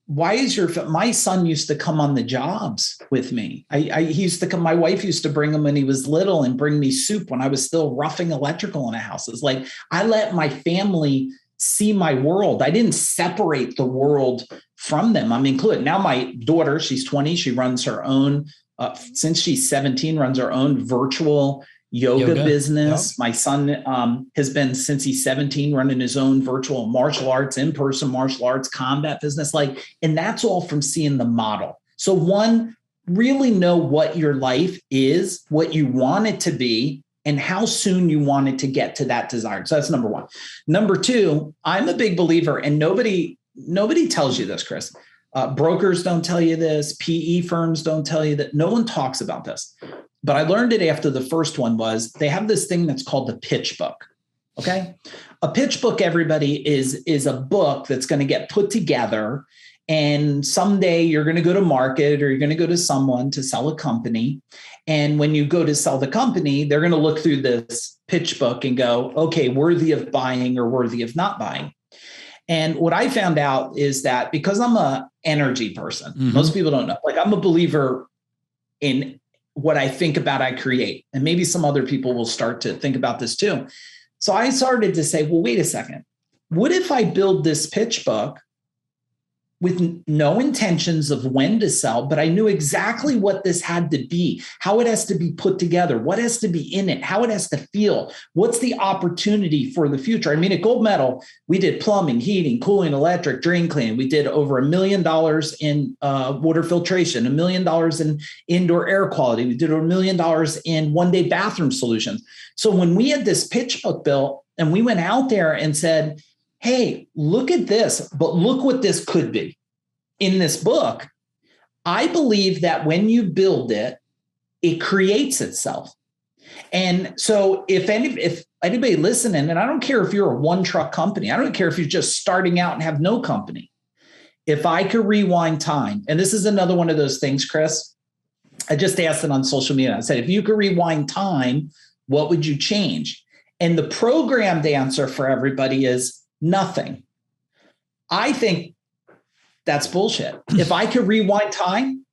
S3: My son used to come on the jobs with me. He used to come, my wife used to bring him when he was little and bring me soup when I was still roughing electrical in a house. It's like, I let my family see my world. I didn't separate the world from them. I'm included. Now my daughter, she's 20, she runs her own, since she's 17, runs her own virtual yoga business. Yep. My son has been, since he's 17, running his own virtual martial arts, in-person martial arts, combat business. And that's all from seeing the model. So one, really know what your life is, what you want it to be, and how soon you want it to get to that desire. So that's number one. Number two, I'm a big believer, and nobody tells you this, Chris. Brokers don't tell you this. PE firms don't tell you that. No one talks about this. But I learned it after the first one was they have this thing that's called the pitch book. Okay. A pitch book, everybody, is a book that's going to get put together. And someday you're going to go to market or you're going to go to someone to sell a company. And when you go to sell the company, they're going to look through this pitch book and go, okay, worthy of buying or worthy of not buying. And what I found out is that because I'm an energy person, most people don't know, I'm a believer in what I think about, I create. And maybe some other people will start to think about this too. So I started to say, well, wait a second. What if I build this pitch book with no intentions of when to sell, but I knew exactly what this had to be, how it has to be put together, what has to be in it, how it has to feel, what's the opportunity for the future. I mean, at Gold Medal, we did plumbing, heating, cooling, electric, drain cleaning. We did over $1 million in water filtration, $1 million in indoor air quality. We did over $1 million in one-day bathroom solutions. So when we had this pitch book built and we went out there and said, hey, look at this, but look what this could be. In this book, I believe that when you build it, it creates itself. And so if anybody listening, and I don't care if you're a one truck company, I don't care if you're just starting out and have no company. If I could rewind time, and this is another one of those things, Chris, I just asked it on social media. I said, if you could rewind time, what would you change? And the programmed answer for everybody is nothing. I think that's bullshit. If I could rewind time,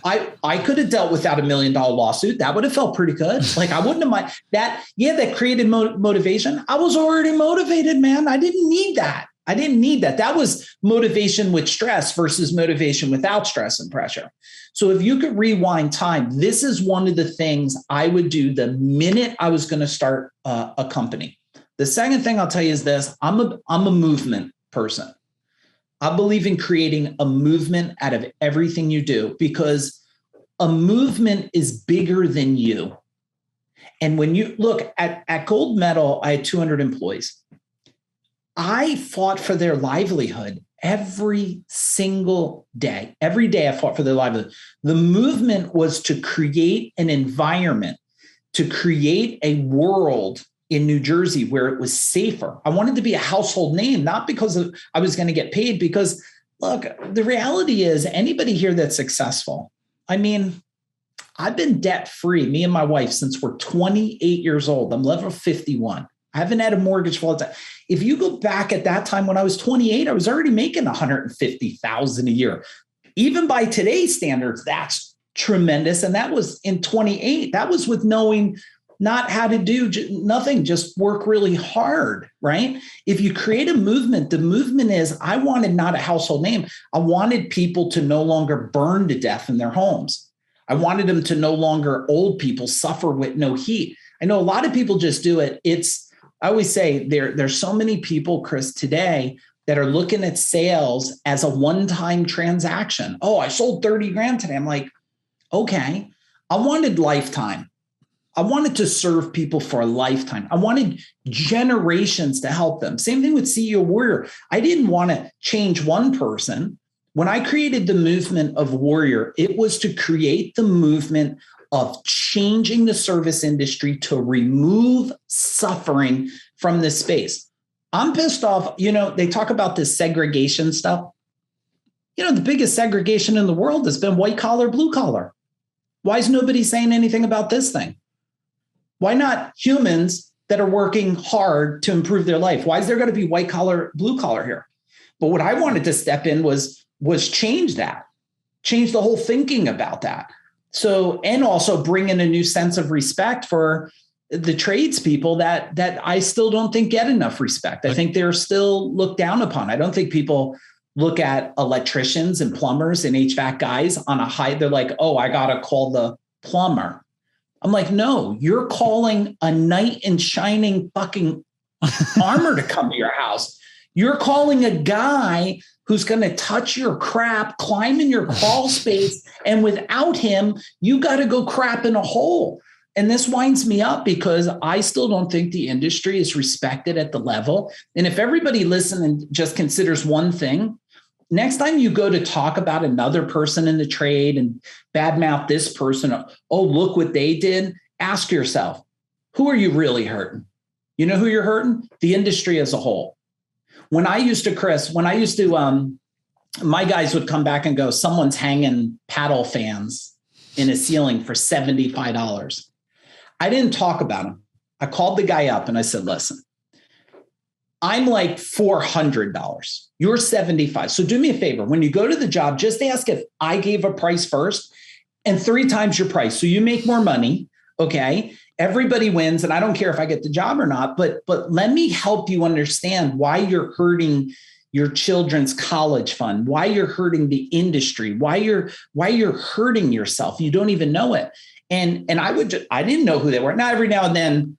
S3: I could have dealt without $1 million lawsuit. That would have felt pretty good. I wouldn't have mind that. Yeah, that created motivation. I was already motivated, man. I didn't need that. That was motivation with stress versus motivation without stress and pressure. So if you could rewind time, this is one of the things I would do the minute I was going to start a company. The second thing I'll tell you is this: I'm a movement person. I believe in creating a movement out of everything you do because a movement is bigger than you. And when you look at Gold Medal, I had 200 employees. I fought for their livelihood every single day. Every day I fought for their livelihood. The movement was to create an environment, to create a world in New Jersey where it was safer. I wanted to be a household name, not because I was going to get paid, because look, the reality is anybody here that's successful, I mean, I've been debt free, me and my wife, since we're 28 years old. I'm level 51. I haven't had a mortgage for all the time. If you go back at that time when I was 28, I was already making $150,000 a year. Even by today's standards, that's tremendous. And that was in 28. That was with knowing not how to do nothing, just work really hard, right? If you create a movement, the movement is, I wanted not a household name. I wanted people to no longer burn to death in their homes. I wanted them to no longer, old people, suffer with no heat. I know a lot of people just do it. I always say there's so many people, Chris, today that are looking at sales as a one-time transaction. Oh, I sold 30 grand today. I'm like, Okay. I wanted lifetime. I wanted to serve people for a lifetime. I wanted generations to help them. Same thing with CEO Warrior. I didn't want to change one person. When I created the movement of Warrior, it was to create the movement of changing the service industry to remove suffering from this space. I'm pissed off. They talk about this segregation stuff. The biggest segregation in the world has been white collar, blue collar. Why is nobody saying anything about this thing? Why not humans that are working hard to improve their life? Why is there going to be white collar, blue collar here? But what I wanted to step in was change that, change the whole thinking about that. So, and also bring in a new sense of respect for the tradespeople that I still don't think get enough respect. I think they're still looked down upon. I don't think people look at electricians and plumbers and HVAC guys on a high. They're like, oh, I got to call the plumber. I'm like, no, you're calling a knight in shining fucking armor to come to your house. You're calling a guy who's going to touch your crap, climb in your crawl space, and without him, you got to go crap in a hole. And this winds me up because I still don't think the industry is respected at the level. And if everybody listens and just considers one thing, next time you go to talk about another person in the trade and badmouth this person, oh, look what they did, ask yourself, who are you really hurting? You know who you're hurting? The industry as a whole. When I used to, my guys would come back and go, someone's hanging paddle fans in a ceiling for $75. I didn't talk about them. I called the guy up and I said, listen, I'm like $400. You're $75. So do me a favor. When you go to the job, just ask if I gave a price first and 3 times your price. So you make more money. Okay. Everybody wins. And I don't care if I get the job or not, but let me help you understand why you're hurting your children's college fund, why you're hurting the industry, why you're hurting yourself. You don't even know it. And I didn't know who they were. Now, every now and then,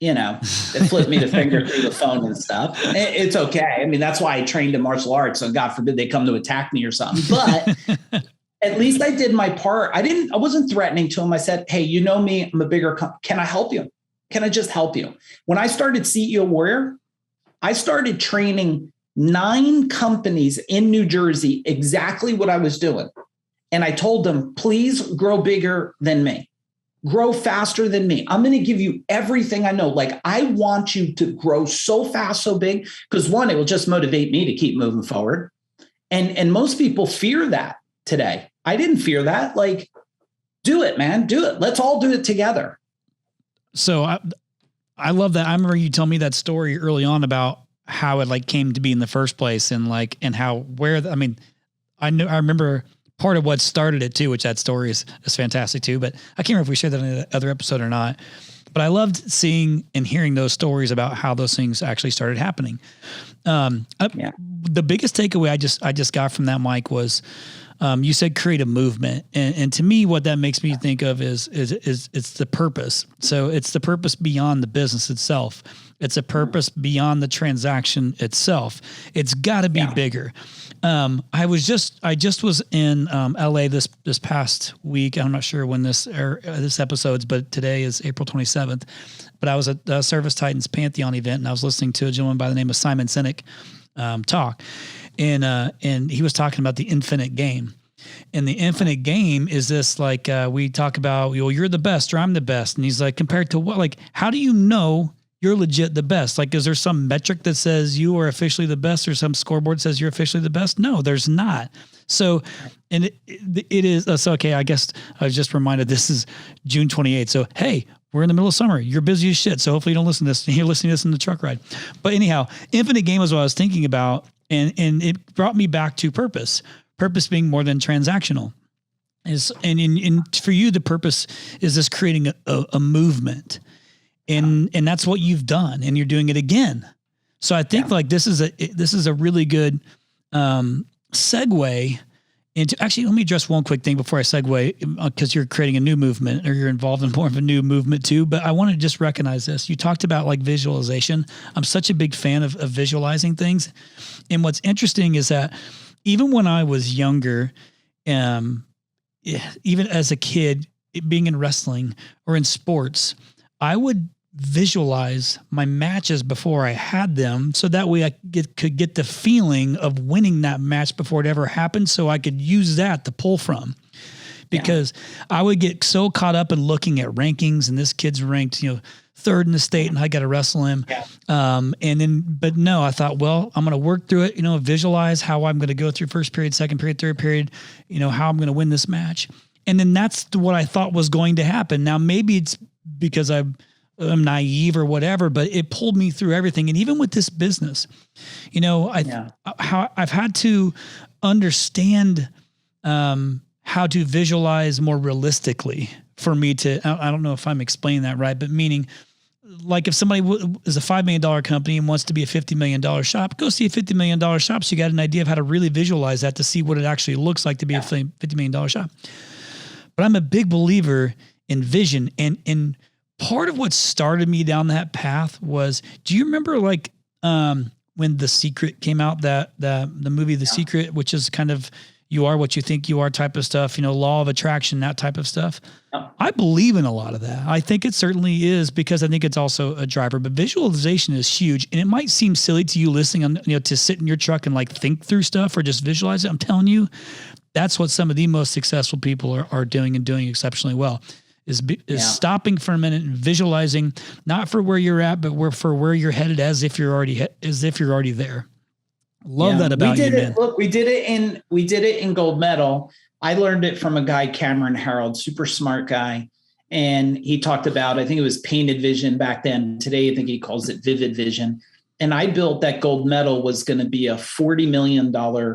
S3: they flip me the finger through the phone and stuff. It's okay. I mean, that's why I trained in martial arts. So God forbid they come to attack me or something. But at least I did my part. I wasn't threatening to him. I said, hey, you know me, I'm a bigger company. Can I help you? Can I just help you? When I started CEO Warrior, I started training 9 companies in New Jersey, exactly what I was doing. And I told them, please grow bigger than me. Grow faster than me. I'm going to give you everything I know. Like, I want you to grow so fast, so big, because one, it will just motivate me to keep moving forward. And most people fear that today. I didn't fear that. Like, do it, man. Do it. Let's all do it together.
S2: So I love that. I remember you telling me that story early on about how it came to be in the first place and I remember part of what started it too, which that story is fantastic too, but I can't remember if we shared that in another episode or not, but I loved seeing and hearing those stories about how those things actually started happening. The biggest takeaway I just got from that, Mike, was you said create a movement. And to me, what that makes me think of is it's the purpose. So it's the purpose beyond the business itself. It's a purpose beyond the transaction itself. It's got to be bigger. I just was in LA this past week. I'm not sure when this episode's, but today is April 27th. But I was at the Service Titans Pantheon event, and I was listening to a gentleman by the name of Simon Sinek talk, and he was talking about the infinite game. And the infinite game is this, we talk about, well, you're the best or I'm the best, and he's like, compared to what? Like, how do you know you're legit the best? Like, is there some metric that says you are officially the best, or some scoreboard that says you're officially the best? No, there's not. So, and it is, so, okay, I guess I was just reminded this is June 28th. So, hey, we're in the middle of summer. You're busy as shit. So hopefully you don't listen to this. You're listening to this in the truck ride. But anyhow, infinite game is what I was thinking about. And it brought me back to purpose being more than transactional. And for you, the purpose is this creating a movement. And that's what you've done, and you're doing it again. So I think this is a really good segue into, actually, let me address one quick thing before I segue, because you're creating a new movement, or you're involved in more of a new movement too. But I want to just recognize this. You talked about visualization. I'm such a big fan of visualizing things. And what's interesting is that even when I was younger, even as a kid, being in wrestling or in sports, I would visualize my matches before I had them. So that way I could get the feeling of winning that match before it ever happened. So I could use that to pull from. Because I would get so caught up in looking at rankings, and this kid's ranked, third in the state, and I got to wrestle him.
S3: Yeah.
S2: But no, I thought, well, I'm going to work through it, visualize how I'm going to go through first period, second period, third period, how I'm going to win this match. And then that's what I thought was going to happen. Now, maybe it's because I'm naive or whatever, but it pulled me through everything. And even with this business, how I've had to understand, how to visualize more realistically for me to, I don't know if I'm explaining that right, but meaning like if somebody is a $5 million company and wants to be a $50 million shop, go see a $50 million shop. So you got an idea of how to really visualize that to see what it actually looks like to be a $50 million shop. But I'm a big believer in vision. And part of what started me down that path was, do you remember when The Secret came out, the movie The Secret, which is kind of, you are what you think you are type of stuff, law of attraction, that type of stuff. Oh. I believe in a lot of that. I think it certainly is, because I think it's also a driver, but visualization is huge. And it might seem silly to you listening to sit in your truck and think through stuff or just visualize it. I'm telling you, that's what some of the most successful people are doing, and doing exceptionally well, is stopping for a minute and visualizing, not for where you're at, but for where you're headed, as if you're already there. Love that about you, man.
S3: Look, we did it in gold medal. I learned it from a guy, Cameron Harold, super smart guy. And he talked about, I think it was painted vision back then. Today, I think he calls it vivid vision. And I built that gold medal was going to be a $40 million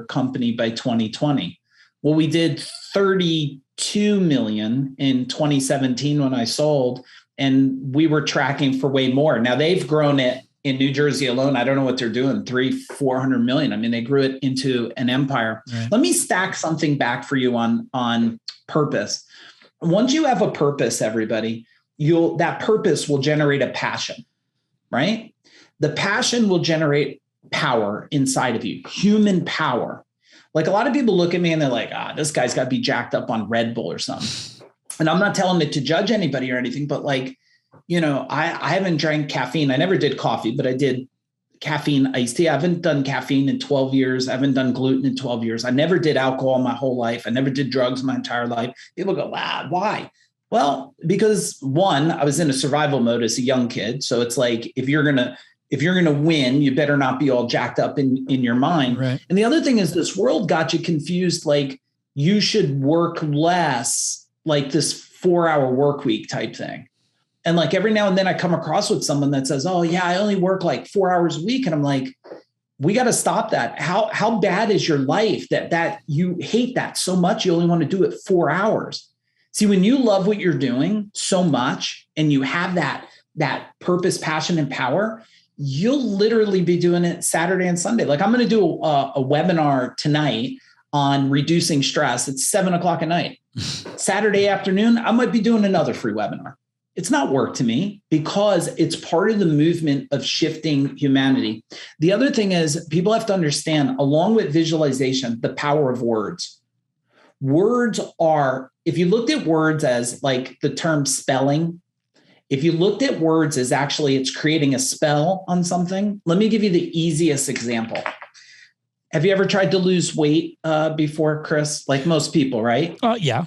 S3: company by 2020. Well, we did 32 million in 2017 when I sold, and we were tracking for way more. Now they've grown it in New Jersey alone. I don't know what they're doing, 300-400 million. I mean, they grew it into an empire. Right. Let me stack something back for you on purpose. Once you have a purpose, everybody, that purpose will generate a passion, right? The passion will generate power inside of you, human power. Like a lot of people look at me and they're like, this guy's got to be jacked up on Red Bull or something. And I'm not telling it to judge anybody or anything, but I haven't drank caffeine. I never did coffee, but I did caffeine iced tea. I haven't done caffeine in 12 years. I haven't done gluten in 12 years. I never did alcohol my whole life. I never did drugs my entire life. People go, wow, why? Well, because one, I was in a survival mode as a young kid. So it's like, if you're going to win, you better not be all jacked up in your mind. Right. And the other thing is, this world got you confused. Like you should work less, like this 4-hour work week type thing. And like every now and then I come across with someone that says, oh yeah, I only work like 4 hours a week. And I'm like, we got to stop that. How bad is your life that you hate that so much? You only want to do it 4 hours. See, when you love what you're doing so much and you have that purpose, passion, and power, you'll literally be doing it Saturday and Sunday. Like I'm going to do a webinar tonight on reducing stress. It's 7:00 at night. Saturday afternoon, I might be doing another free webinar. It's not work to me because it's part of the movement of shifting humanity. The other thing is people have to understand, along with visualization, the power of words. Words are, if you looked at words as like the term spelling, if you looked at words as actually it's creating a spell on something, let me give you the easiest example. Have you ever tried to lose weight before, Chris? Like most people, right?
S2: Yeah.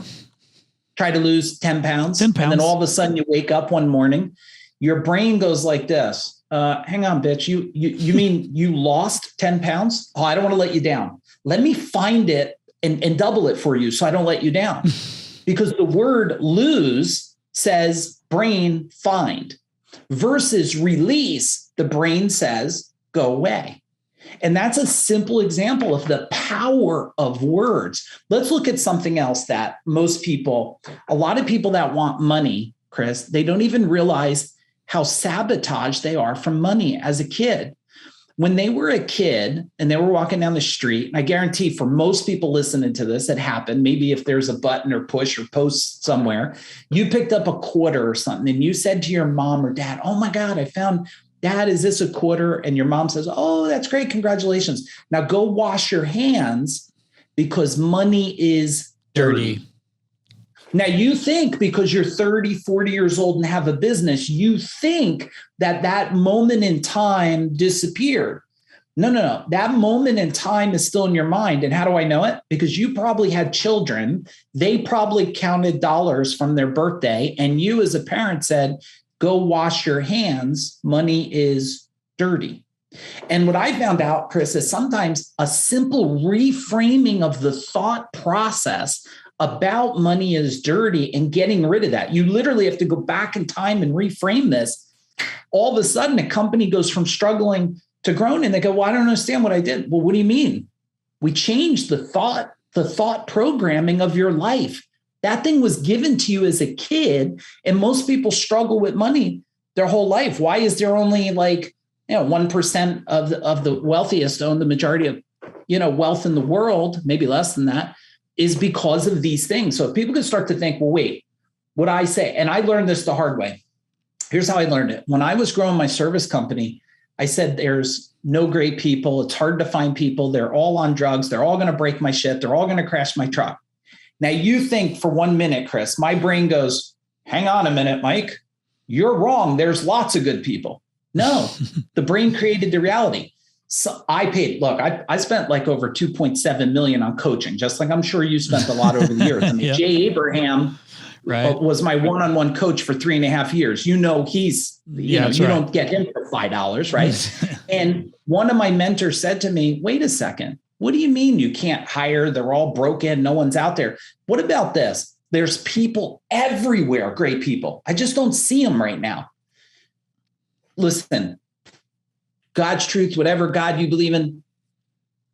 S3: Try to lose 10 pounds.
S2: 10 pounds.
S3: And then all of a sudden you wake up one morning, your brain goes like this. Hang on, bitch. You mean you lost 10 pounds? Oh, I don't want to let you down. Let me find it and double it for you so I don't let you down. Because the word lose says brain find versus release. The brain says go away. And that's a simple example of the power of words. Let's look at something else that a lot of people that want money, Chris, they don't even realize how sabotaged they are from money as a kid. When they were a kid and they were walking down the street, and I guarantee for most people listening to this, it happened. Maybe if there's a button or push or post somewhere, you picked up a quarter or something and you said to your mom or dad, oh my God, I found Dad, is this a quarter? And your mom says, oh, that's great. Congratulations. Now go wash your hands because money is dirty. Now you think because you're 30, 40 years old and have a business, you think that moment in time disappeared. No. That moment in time is still in your mind. And how do I know it? Because you probably had children. They probably counted dollars from their birthday. And you as a parent said, go wash your hands. Money is dirty. And what I found out, Chris, is sometimes a simple reframing of the thought process about money is dirty and getting rid of that. You literally have to go back in time and reframe this. All of a sudden, a company goes from struggling to growing, and they go, well, I don't understand what I did. Well, what do you mean? We changed the thought programming of your life. That thing was given to you as a kid, and most people struggle with money their whole life. Why is there only 1% of the wealthiest own the majority of wealth in the world? Maybe less than that. Is because of these things. So if people can start to think, well, wait, what I say, and I learned this the hard way. Here's how I learned it. When I was growing my service company, I said, there's no great people. It's hard to find people. They're all on drugs. They're all going to break my shit. They're all going to crash my truck. Now you think for 1 minute, Chris, my brain goes, hang on a minute, Mike, you're wrong. There's lots of good people. No, the brain created the reality. So I paid, look, I spent like over 2.7 million on coaching, just like I'm sure you spent a lot over the years. I mean, Jay Abraham was my one-on-one coach for 3.5 years. He's, you don't get him for $5, right? And one of my mentors said to me, wait a second, what do you mean you can't hire? They're all broken. No one's out there. What about this? There's people everywhere, great people. I just don't see them right now. Listen, God's truth, whatever God you believe in.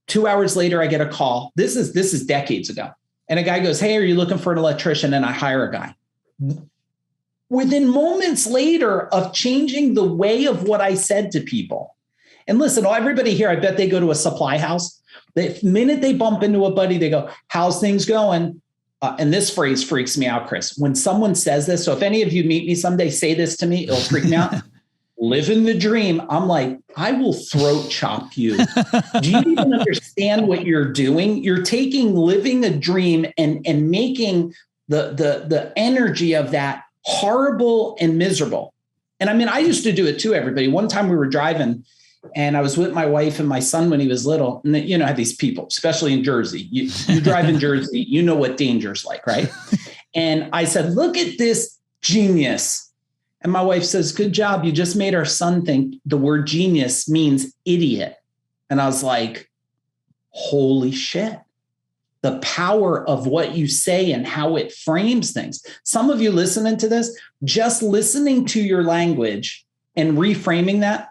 S3: 2 hours later, I get a call. This is decades ago. And a guy goes, hey, are you looking for an electrician? And I hire a guy. Within moments later of changing the way of what I said to people. And listen, everybody here, I bet they go to a supply house. The minute they bump into a buddy, they go, how's things going? And this phrase freaks me out, Chris. When someone says this, so if any of you meet me someday, say this to me, it'll freak me out. Living the dream. I'm like, I will throat chop you. Do you even understand what you're doing? You're taking living a dream and making the energy of that horrible and miserable. And I mean, I used to do it too, everybody. One time we were driving and I was with my wife and my son when he was little. And I had these people, especially in Jersey. You drive in Jersey, you know what danger's like, right? And I said, look at this genius. And my wife says, good job. You just made our son think the word genius means idiot. And I was like, holy shit. The power of what you say and how it frames things. Some of you listening to this, just listening to your language and reframing that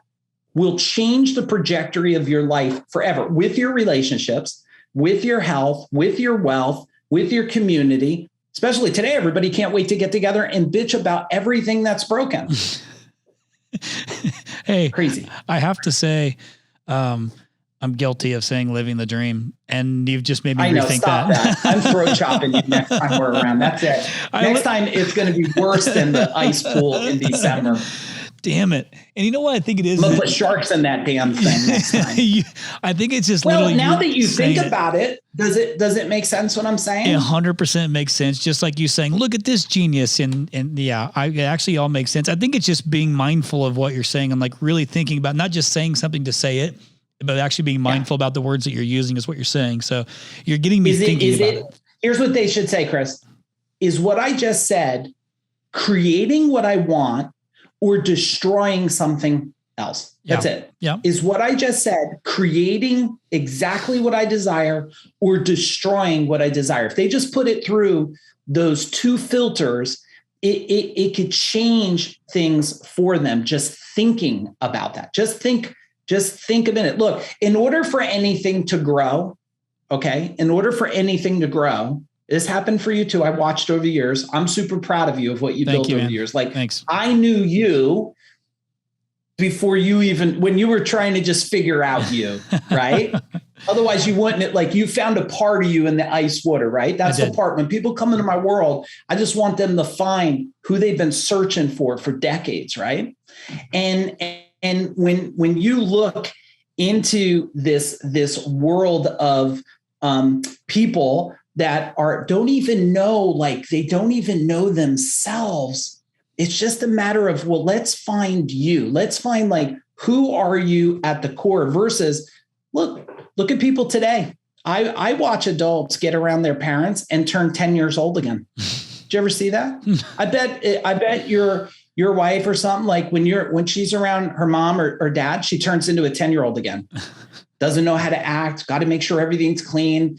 S3: will change the trajectory of your life forever, with your relationships, with your health, with your wealth, with your community. Especially today, everybody can't wait to get together and bitch about everything that's broken.
S2: Hey,
S3: crazy.
S2: I have to say, I'm guilty of saying living the dream, and you've just made me rethink that.
S3: I'm throat chopping you next time we're around. That's it. Next time it's going to be worse than the ice pool in December.
S2: Damn it. And you know what I think it is?
S3: Let's put sharks in that damn thing next time.
S2: I think it's just
S3: literally. Well, now that you think about it, does it make sense what I'm saying?
S2: It 100% makes sense. Just like you saying, look at this genius. And yeah, it actually all makes sense. I think it's just being mindful of what you're saying and like really thinking about not just saying something to say it, but actually being mindful about the words that you're using is what you're saying. So you're getting me thinking about it.
S3: Here's what they should say, Chris. Is what I just said creating what I want or destroying something else? That's it.
S2: Yeah.
S3: Is what I just said creating exactly what I desire or destroying what I desire? If they just put it through those two filters, it could change things for them. Just thinking about that. Just think a minute. Look, in order for anything to grow, this happened for you too. I watched over the years. I'm super proud of you of what you built over the years. Like, thanks. I knew you before when you were trying to just figure out you, right? Otherwise you wouldn't, like you found a part of you in the ice water, right? That's the part. When people come into my world, I just want them to find who they've been searching for decades, right? And when you look into this world of people that don't even know, like they don't even know themselves. It's just a matter of, well, let's find you. Let's find like, who are you at the core versus look at people today. I watch adults get around their parents and turn 10 years old again. Did you ever see that? I bet your wife or something, like when she's around her mom or dad, she turns into a 10-year-old again. Doesn't know how to act, got to make sure everything's clean.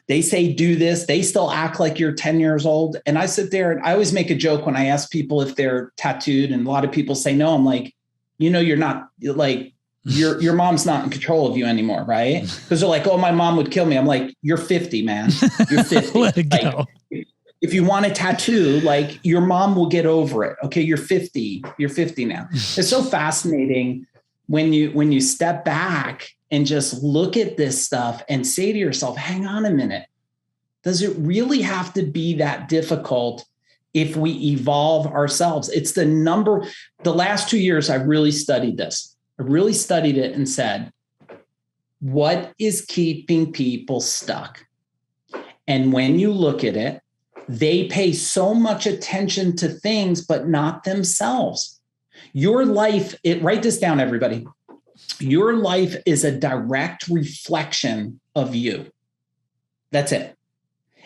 S3: They say do this, they still act like you're 10 years old. And I sit there and I always make a joke when I ask people if they're tattooed, and a lot of people say no. I'm like, you're not, like, your mom's not in control of you anymore, right? Because they're like, oh, my mom would kill me. I'm like, you're 50, man. You're 50.
S2: Let it
S3: like,
S2: go.
S3: If you want a tattoo, like, your mom will get over it. Okay, you're 50. You're 50 now. It's so fascinating when you step back and just look at this stuff and say to yourself, hang on a minute. Does it really have to be that difficult if we evolve ourselves? It's the last 2 years, I've really studied this. I really studied it and said, what is keeping people stuck? And when you look at it, they pay so much attention to things, but not themselves. Your life, write this down, everybody. Your life is a direct reflection of you. That's it.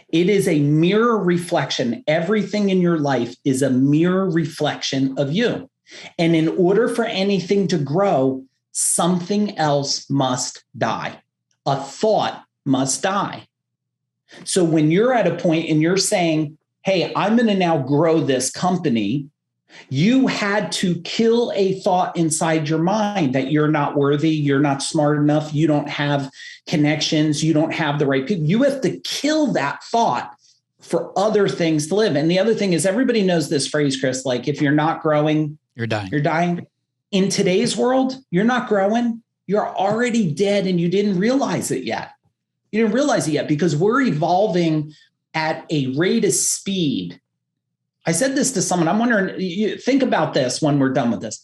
S3: It is a mirror reflection. Everything in your life is a mirror reflection of you. And in order for anything to grow, something else must die. A thought must die. So when you're at a point and you're saying, hey, I'm going to now grow this company, you had to kill a thought inside your mind that you're not worthy, you're not smart enough, you don't have connections, you don't have the right people. You have to kill that thought for other things to live. And the other thing is, everybody knows this phrase, Chris, like, if you're not growing,
S2: you're dying.
S3: You're dying. In today's world, you're not growing. You're already dead, and you didn't realize it yet. You didn't realize it yet because we're evolving at a rate of speed. I said this to someone. I'm wondering, think about this when we're done with this.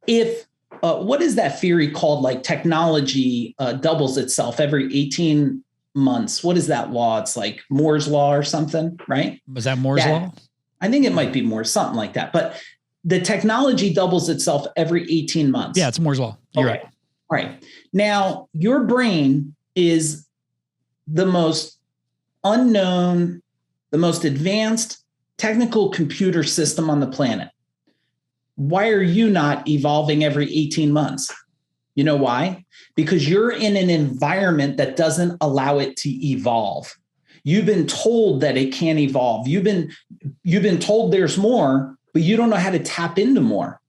S3: If what is that theory called? Like, technology doubles itself every 18 months. What is that law? It's like Moore's law or something, right?
S2: Was that Moore's law?
S3: I think it might be Moore's, something like that. But the technology doubles itself every 18 months.
S2: Yeah, it's Moore's law. You're right.
S3: All right. Now, your brain is the most unknown, the most advanced technical computer system on the planet. Why are you not evolving every 18 months? You know why? Because you're in an environment that doesn't allow it to evolve. You've been told that it can't evolve. You've been told there's more, but you don't know how to tap into more.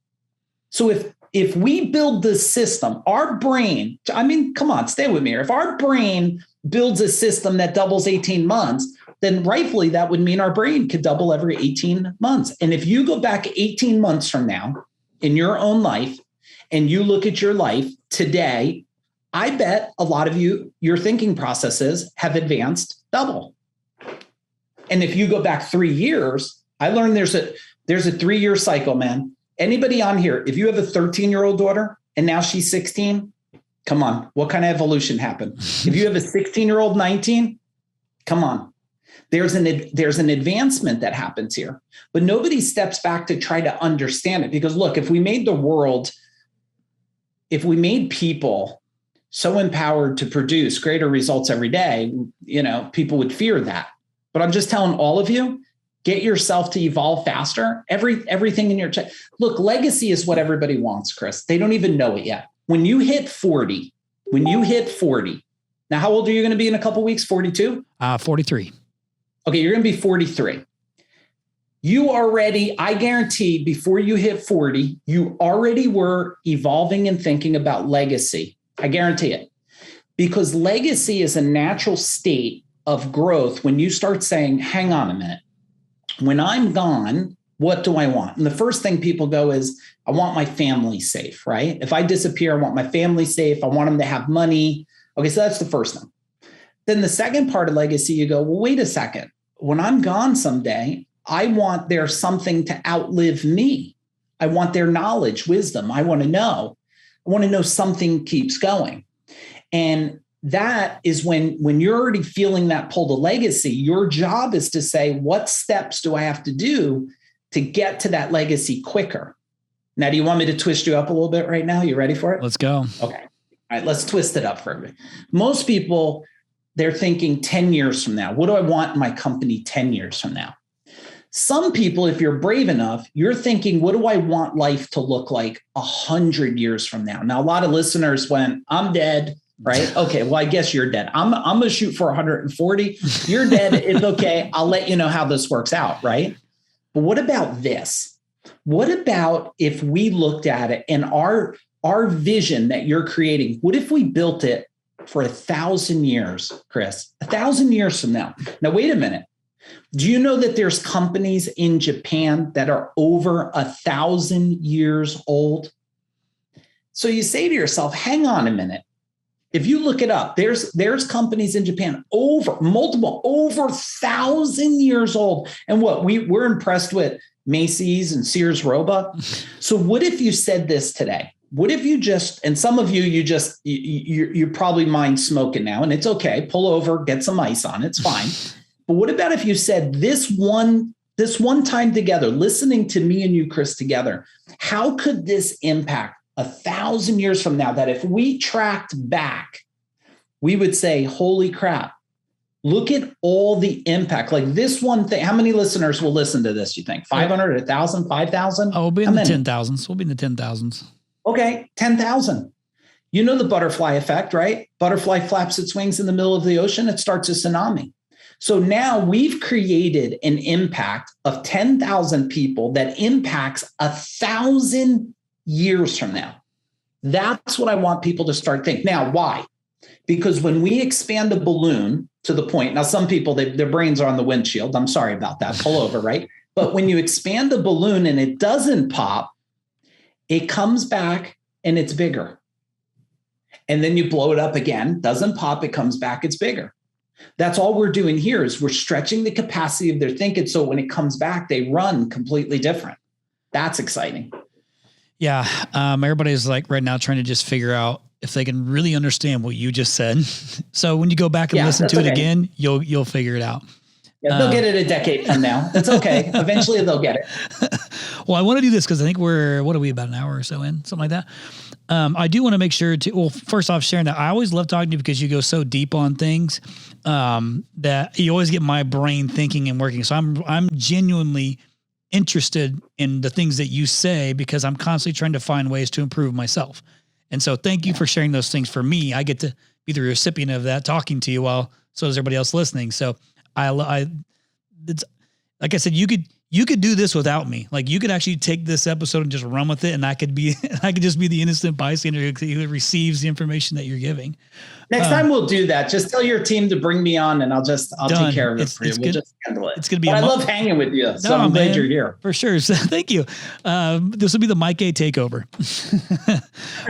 S3: So if we build this system, our brain, I mean, come on, stay with me here. If our brain builds a system that doubles 18 months, then rightfully that would mean our brain could double every 18 months. And if you go back 18 months from now in your own life and you look at your life today, I bet a lot of you, your thinking processes have advanced double. And if you go back 3 years, I learned there's a 3-year cycle, man. Anybody on here, if you have a 13-year-old daughter and now she's 16, come on, what kind of evolution happened? If you have a 16-year-old 19, come on. There's an advancement that happens here, but nobody steps back to try to understand it. Because look, if we made people so empowered to produce greater results every day, people would fear that. But I'm just telling all of you, get yourself to evolve faster. Everything in your look, legacy is what everybody wants, Chris. They don't even know it yet. When you hit 40, now how old are you going to be in a couple of weeks? 42?
S2: 43.
S3: Okay, you're going to be 43. You already, I guarantee, before you hit 40, you already were evolving and thinking about legacy. I guarantee it. Because legacy is a natural state of growth when you start saying, hang on a minute. When I'm gone, what do I want? And the first thing people go is, I want my family safe, right? If I disappear, I want my family safe. I want them to have money. Okay, so that's the first thing. Then the second part of legacy, you go, well, wait a second. When I'm gone someday, I want there something to outlive me. I want their knowledge, wisdom. I want to know something keeps going. And that is when you're already feeling that pull to legacy, your job is to say, what steps do I have to do to get to that legacy quicker? Now, do you want me to twist you up a little bit right now? You ready for it?
S2: Let's go.
S3: Okay. All right, let's twist it up for me. Most people, they're thinking 10 years from now. What do I want in my company 10 years from now? Some people, if you're brave enough, you're thinking, what do I want life to look like 100 years from now? Now, a lot of listeners went, I'm dead, right? Okay, well, I guess you're dead. I'm going to shoot for 140. You're dead. It's okay. I'll let you know how this works out, right? But what about this? What about if we looked at it and our vision that you're creating, what if we built it for 1,000 years, Chris, 1,000 years from now? Now, wait a minute. Do you know that there's companies in Japan that are over 1,000 years old? So you say to yourself, hang on a minute. If you look it up, there's companies in Japan over 1,000 years old. And what we're impressed with Macy's and Sears Roebuck. So what if you said this today? What if you just, and some of you, you're probably mind smoking now, and it's okay. Pull over, get some ice on it. It's fine. But what about if you said this one time together, listening to me and you, Chris, together, how could this impact 1,000 years from now, that if we tracked back, we would say, holy crap, look at all the impact. Like this one thing, how many listeners will listen to this, you think? 500, 1,000, 5,000?
S2: Oh, we'll be in the 10,000s. We'll be in the 10,000s.
S3: Okay, 10,000. You know the butterfly effect, right? Butterfly flaps its wings in the middle of the ocean. It starts a tsunami. So now we've created an impact of 10,000 people that impacts 1,000 years from now. That's what I want people to start thinking. Now, why? Because when we expand a balloon to the point, now some people, their brains are on the windshield. I'm sorry about that. Pull over, right? But when you expand a balloon and it doesn't pop, it comes back and it's bigger. And then you blow it up again, doesn't pop, it comes back, it's bigger. That's all we're doing here is we're stretching the capacity of their thinking. So when it comes back, they run completely different. That's exciting.
S2: Yeah. Everybody's like right now trying to just figure out if they can really understand what you just said. So when you go back and listen to it again, you'll figure it out.
S3: Yeah, they'll get it a decade from now. It's okay. Eventually they'll get it.
S2: Well, I want to do this because I think what are we, about an hour or so in, something like that. I do want to make sure to, well, first off, Sharon, that I always love talking to you because you go so deep on things that you always get my brain thinking and working. So I'm genuinely interested in the things that you say because I'm constantly trying to find ways to improve myself. And so thank you for sharing those things for me. I get to be the recipient of that, talking to you while so does everybody else listening. So it's like I said, you could do this without me. Like you could actually take this episode and just run with it. And I could just be the innocent bystander who receives the information that you're giving.
S3: Next time we'll do that. Just tell your team to bring me on and I'll take care of it for you. We'll just handle it.
S2: It's going to be,
S3: I love hanging with you. So I'm glad you're here.
S2: For sure. So thank you. This will be the Mike A takeover.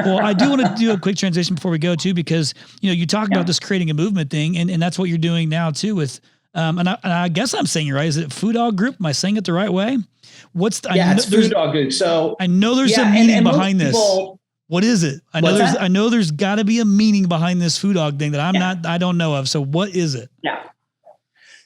S2: Well, I do want to do a quick transition before we go too, because, you talk about this creating a movement thing and that's what you're doing now too with, and I guess I'm saying it right. Is it FuDog Group? Am I saying it the right way?
S3: It's FuDog Group. So
S2: I know there's a meaning behind this. What is it? I know there's got to be a meaning behind this FuDog thing that I don't know of. So what is it?
S3: Yeah.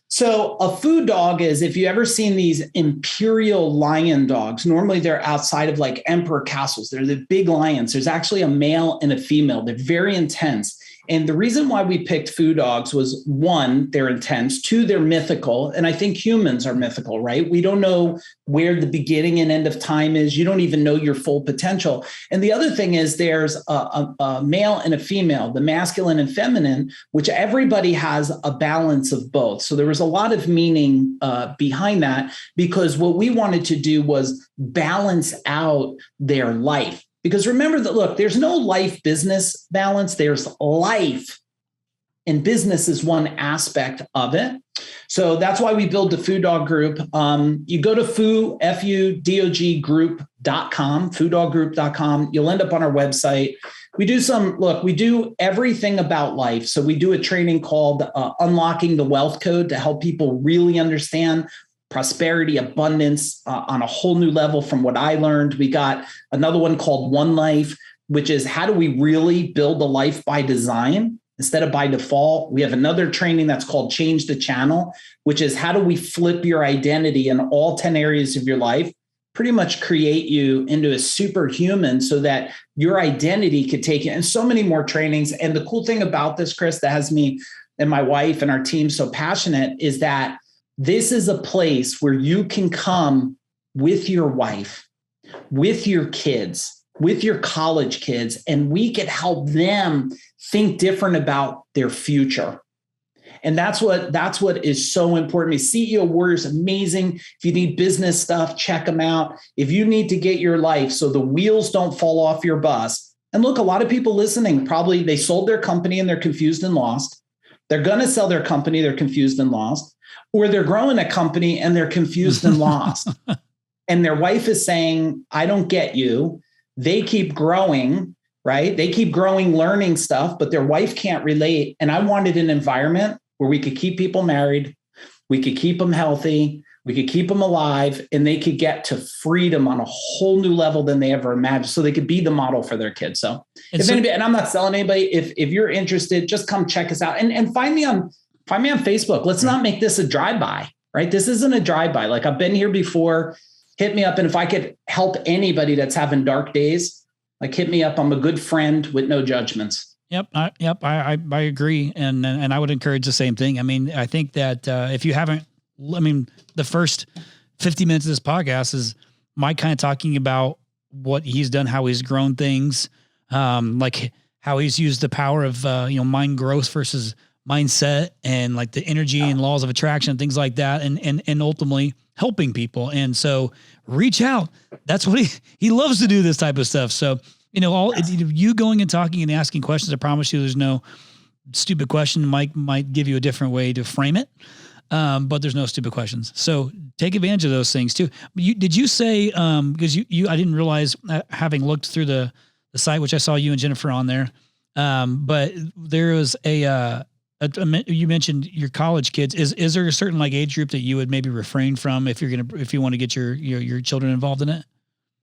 S3: So a FuDog is, if you ever seen these imperial lion dogs, normally they're outside of like emperor castles. They're the big lions. There's actually a male and a female. They're very intense. And the reason why we picked FuDogs was, one, they're intense. Two, they're mythical. And I think humans are mythical, right? We don't know where the beginning and end of time is. You don't even know your full potential. And the other thing is there's a male and a female, the masculine and feminine, which everybody has a balance of both. So there was a lot of meaning behind that, because what we wanted to do was balance out their life. Because remember that, look, there's no life business balance. There's life, and business is one aspect of it. So that's why we build the FuDog Group. You go to FuDog Group.com, FuDogGroup.com. You'll end up on our website. We do everything about life. So we do a training called Unlocking the Wealth Code to help people really understand prosperity, abundance on a whole new level from what I learned. We got another one called One Life, which is how do we really build a life by design? instead of by default. We have another training that's called Change the Channel, which is how do we flip your identity in all 10 areas of your life, pretty much create you into a superhuman so that your identity could take it, and so many more trainings. And the cool thing about this, Chris, that has me and my wife and our team so passionate is that this is a place where you can come with your wife, with your kids, with your college kids, and we could help them think different about their future. And that's what is so important. CEO Warriors, amazing. If you need business stuff, check them out. If you need to get your life so the wheels don't fall off your bus. And look, a lot of people listening, probably they sold their company and they're confused and lost. They're going to sell their company, they're confused and lost. Or they're growing a company and they're confused and lost. And their wife is saying, I don't get you. They keep growing, right? They keep growing, learning stuff, but their wife can't relate. And I wanted an environment where we could keep people married, we could keep them healthy, we could keep them alive, and they could get to freedom on a whole new level than they ever imagined. So they could be the model for their kids. So anybody, and I'm not selling anybody, if you're interested, just come check us out and find me on Facebook. Let's not make this a drive-by, right? This isn't a drive-by. Like I've been here before, hit me up. And if I could help anybody that's having dark days, like hit me up. I'm a good friend with no judgments.
S2: Yep. I agree. And I would encourage the same thing. I mean, I think that if you haven't, the first 50 minutes of this podcast is Mike kind of talking about what he's done, how he's grown things, like how he's used the power of, mind growth versus mindset and like the energy and laws of attraction, things like that. And ultimately helping people. And so reach out. That's what he loves to do, this type of stuff. So, you going and talking and asking questions, I promise you there's no stupid question. Mike might give you a different way to frame it. But there's no stupid questions. So take advantage of those things too. Did you say, because I didn't realize, having looked through the site, which I saw you and Jennifer on there. But there was you mentioned your college kids. Is there a certain like age group that you would maybe refrain from if you want to get your children involved in it?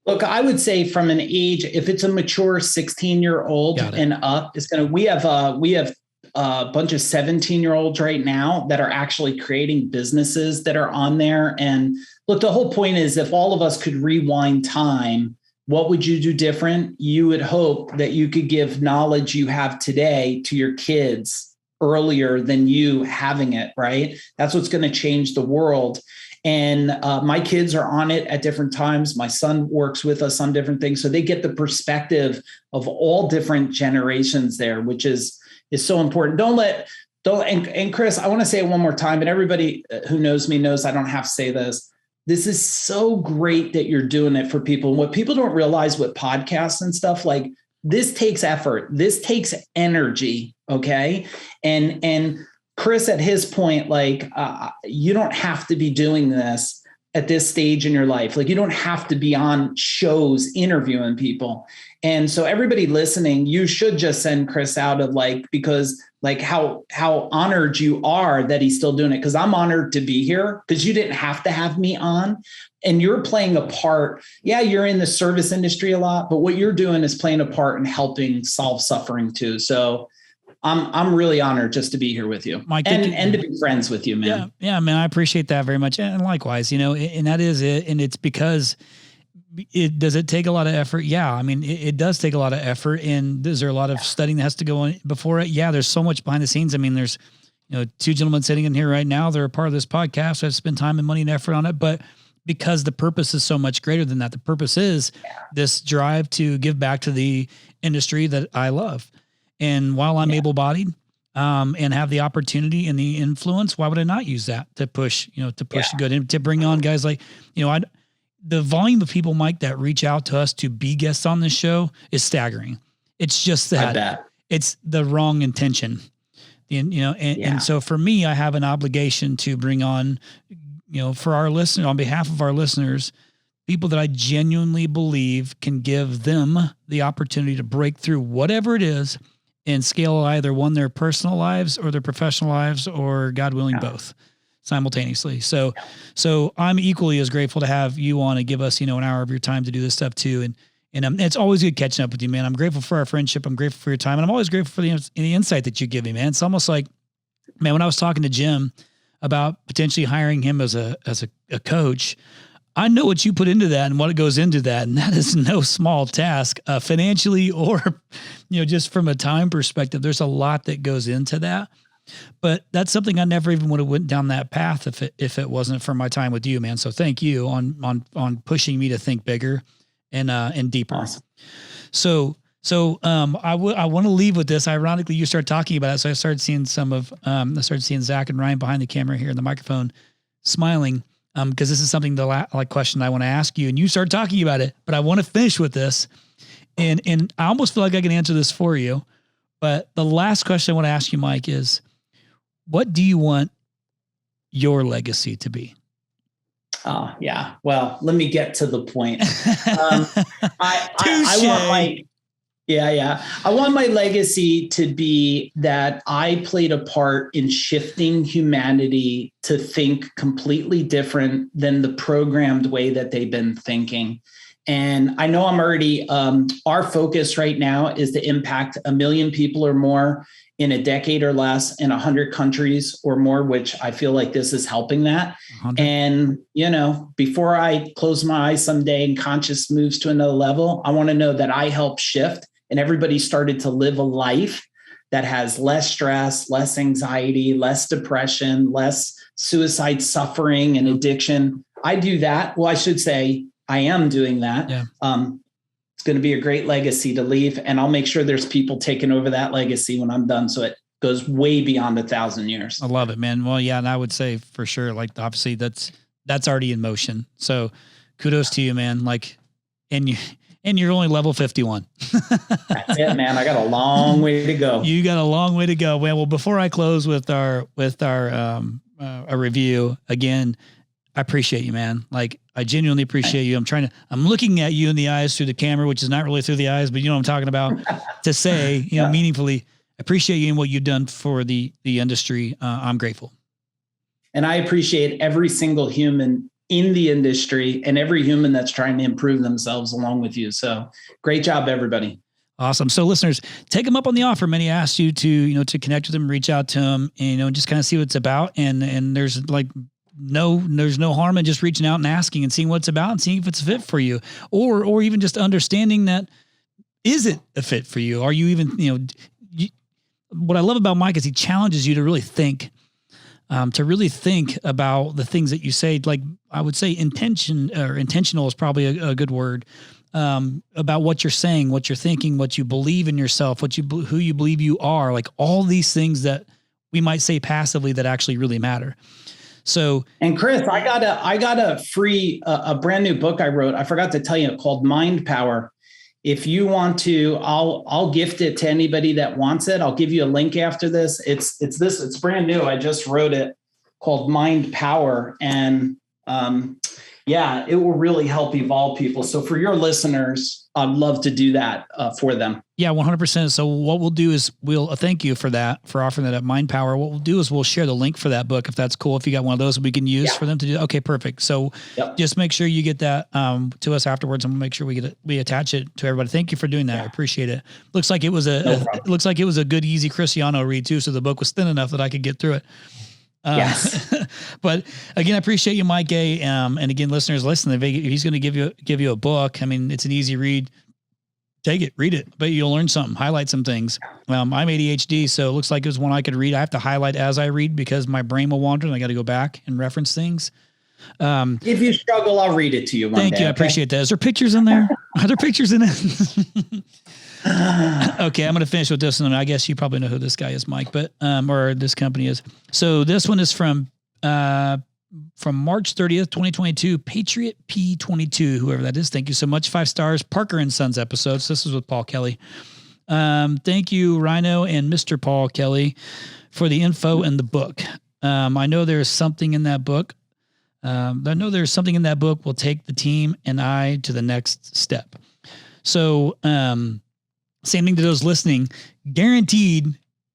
S3: Look, I would say from an age, if it's a mature 16-year-old and up, we have a bunch of 17-year-olds right now that are actually creating businesses that are on there. And look, the whole point is if all of us could rewind time, what would you do different? You would hope that you could give knowledge you have today to your kids earlier than you having it, right? That's what's going to change the world. And my kids are on it at different times. My son works with us on different things. So they get the perspective of all different generations there, which is so important. And Chris, I want to say it one more time, and everybody who knows me knows I don't have to say this. This is so great that you're doing it for people. And what people don't realize with podcasts and stuff, like this takes effort. This takes energy. Okay. And Chris, at his point, like you don't have to be doing this at this stage in your life. Like you don't have to be on shows interviewing people. And so everybody listening, you should just send Chris out of because how honored you are that he's still doing it. Cause I'm honored to be here because you didn't have to have me on, and you're playing a part. Yeah. You're in the service industry a lot, but what you're doing is playing a part in helping solve suffering too. So I'm really honored just to be here with you, Mike, and to be friends with you, man.
S2: Yeah, man. I appreciate that very much. And likewise, and that is it. And it's because does it take a lot of effort? Yeah. I mean, it does take a lot of effort. And is there a lot of studying that has to go on before it? Yeah. There's so much behind the scenes. I mean, there's, two gentlemen sitting in here right now. They're a part of this podcast. So I've spent time and money and effort on it, but because the purpose is so much greater than that, the purpose is this drive to give back to the industry that I love. And while I'm able-bodied and have the opportunity and the influence, why would I not use that to push good and to bring on guys like, the volume of people, Mike, that reach out to us to be guests on this show is staggering. It's just that it's the wrong intention, and so for me, I have an obligation to bring on, for our listeners, on behalf of our listeners, people that I genuinely believe can give them the opportunity to break through whatever it is and scale either their personal lives or their professional lives, or God willing, both simultaneously. So I'm equally as grateful to have you on and give us, an hour of your time to do this stuff too. And it's always good catching up with you, man. I'm grateful for our friendship. I'm grateful for your time. And I'm always grateful for the insight that you give me, man. It's almost like, man, when I was talking to Jim about potentially hiring him as a coach, I know what you put into that and what goes into that. And that is no small task, financially or, just from a time perspective. There's a lot that goes into that. But that's something I never even would have went down that path if it wasn't for my time with you, man. So thank you on pushing me to think bigger and deeper.
S3: Awesome.
S2: So I want to leave with this. Ironically, you start talking about it. So I started seeing I started seeing Zach and Ryan behind the camera here in the microphone smiling. Because this is something question I want to ask you, and you start talking about it, but I want to finish with this. And I almost feel like I can answer this for you. But the last question I want to ask you, Mike, is what do you want your legacy to be?
S3: Yeah. Well, let me get to the point. I want my legacy to be that I played a part in shifting humanity to think completely different than the programmed way that they've been thinking. And I know I'm already, our focus right now is to impact 1 million people or more in a decade or less in 100 countries or more, which I feel like this is helping that. 100. And, before I close my eyes someday and conscious moves to another level, I want to know that I help shift and everybody started to live a life that has less stress, less anxiety, less depression, less suicide suffering and addiction. I do that. Well, I should say I am doing that. Yeah. It's going to be a great legacy to leave. And I'll make sure there's people taking over that legacy when I'm done. So it goes way beyond 1,000 years.
S2: I love it, man. Well, yeah. And I would say for sure, obviously that's already in motion. So kudos to you, man. And you're only level 51.
S3: That's it, man. I got a long way to go.
S2: You got a long way to go. Well, before I close with our a review again, I appreciate you, man. I genuinely appreciate you. I'm looking at you in the eyes through the camera, which is not really through the eyes, but you know what I'm talking about, to say, meaningfully, appreciate you and what you've done for the industry. I'm grateful.
S3: And I appreciate every single human in the industry and every human that's trying to improve themselves along with you. So great job, everybody.
S2: Awesome. So listeners, take them up on the offer. Many asked you to connect with them, reach out to them, and, just kind of see what it's about. And there's no harm in just reaching out and asking and seeing what it's about and seeing if it's a fit for you, or even just understanding that, is it a fit for you? Are you even, what I love about Mike is he challenges you to really think about the things that you say. I would say intentional is probably a good word, about what you're saying, what you're thinking, what you believe in yourself, who you believe you are, all these things that we might say passively that actually really matter. So,
S3: and Chris, I got a free, a brand new book I wrote. I forgot to tell you, called Mind Power. If you want to, I'll gift it to anybody that wants it. I'll give you a link after this. It's brand new. I just wrote it, called Mind Power. And it will really help evolve people. So for your listeners, I'd love to do that for them.
S2: Yeah, 100%. So what we'll do is we'll thank you for offering that at Mind Power. What we'll do is we'll share the link for that book, if that's cool. If you got one of those we can use for them to do. Okay, perfect. So just make sure you get that to us afterwards, and we'll make sure we attach it to everybody. Thank you for doing that. I appreciate it. Looks like it was a good, easy Cristiano read too. So the book was thin enough that I could get through it.
S3: Yes.
S2: But again, I appreciate you, Mike A. And again, listeners, listen, if he's going to give you a book, it's an easy read. Take it, read it, but you'll learn something, highlight some things. I'm ADHD, so it looks like it was one I could read. I have to highlight as I read because my brain will wander and I got to go back and reference things.
S3: If you struggle, I'll read it to you one day.
S2: Thank you. I appreciate that. Is there pictures in there? Are there pictures in it? Okay, I'm going to finish with this one. I guess you probably know who this guy is, Mike, but or this company is. So this one is from March 30th, 2022, Patriot P22, whoever that is. Thank you so much. 5 stars. Parker and Sons episodes. This is with Paul Kelly. Thank you, Rhino and Mr. Paul Kelly, for the info in the book. I know there's something in that book. Will take the team and I to the next step. So, same thing to those listening. Guaranteed,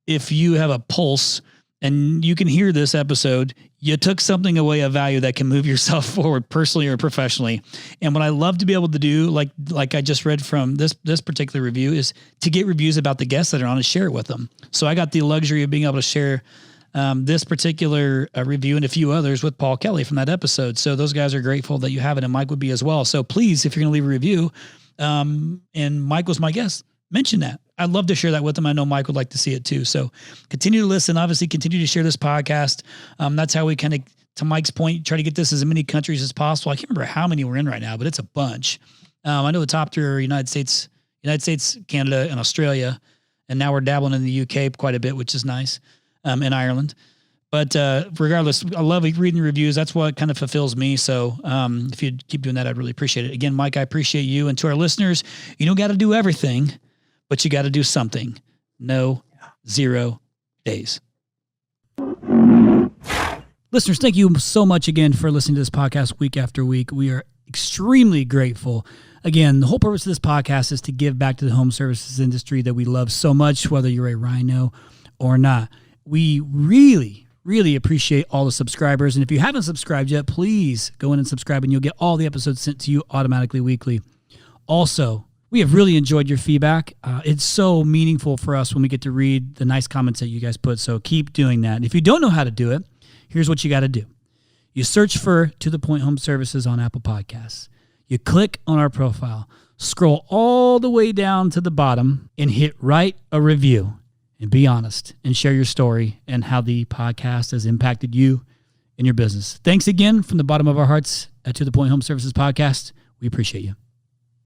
S2: if you have a pulse and you can hear this episode, you took something away of value that can move yourself forward personally or professionally. And what I love to be able to do, like I just read from this particular review, is to get reviews about the guests that are on and share it with them. So I got the luxury of being able to share this particular review and a few others with Paul Kelly from that episode. So those guys are grateful that you have it, and Mike would be as well. So please, if you're going to leave a review, and Mike was my guest, mention that. I'd love to share that with them. I know Mike would like to see it too. So continue to listen, obviously continue to share this podcast. That's how we kind of, to Mike's point, try to get this as many countries as possible. I can't remember how many we're in right now, but it's a bunch. I know the top three are United States, Canada, and Australia. And now we're dabbling in the UK quite a bit, which is nice, and Ireland. But regardless, I love reading reviews. That's what kind of fulfills me. So if you'd keep doing that, I'd really appreciate it. Again, Mike, I appreciate you. And to our listeners, you don't got to do everything, but you got to do something. No 0 days. Listeners, thank you so much again for listening to this podcast week after week. We are extremely grateful. Again, the whole purpose of this podcast is to give back to the home services industry that we love so much, whether you're a rhino or not. We really appreciate all the subscribers. And if you haven't subscribed yet, please go in and subscribe, and you'll get all the episodes sent to you automatically weekly. Also, we have really enjoyed your feedback. It's so meaningful for us when we get to read the nice comments that you guys put. So keep doing that. And if you don't know how to do it, here's what you got to do. You search for To The Point Home Services on Apple Podcasts. You click on our profile, scroll all the way down to the bottom, and hit write a review. And be honest and share your story and how the podcast has impacted you and your business. Thanks again from the bottom of our hearts at To The Point Home Services Podcast. We appreciate you.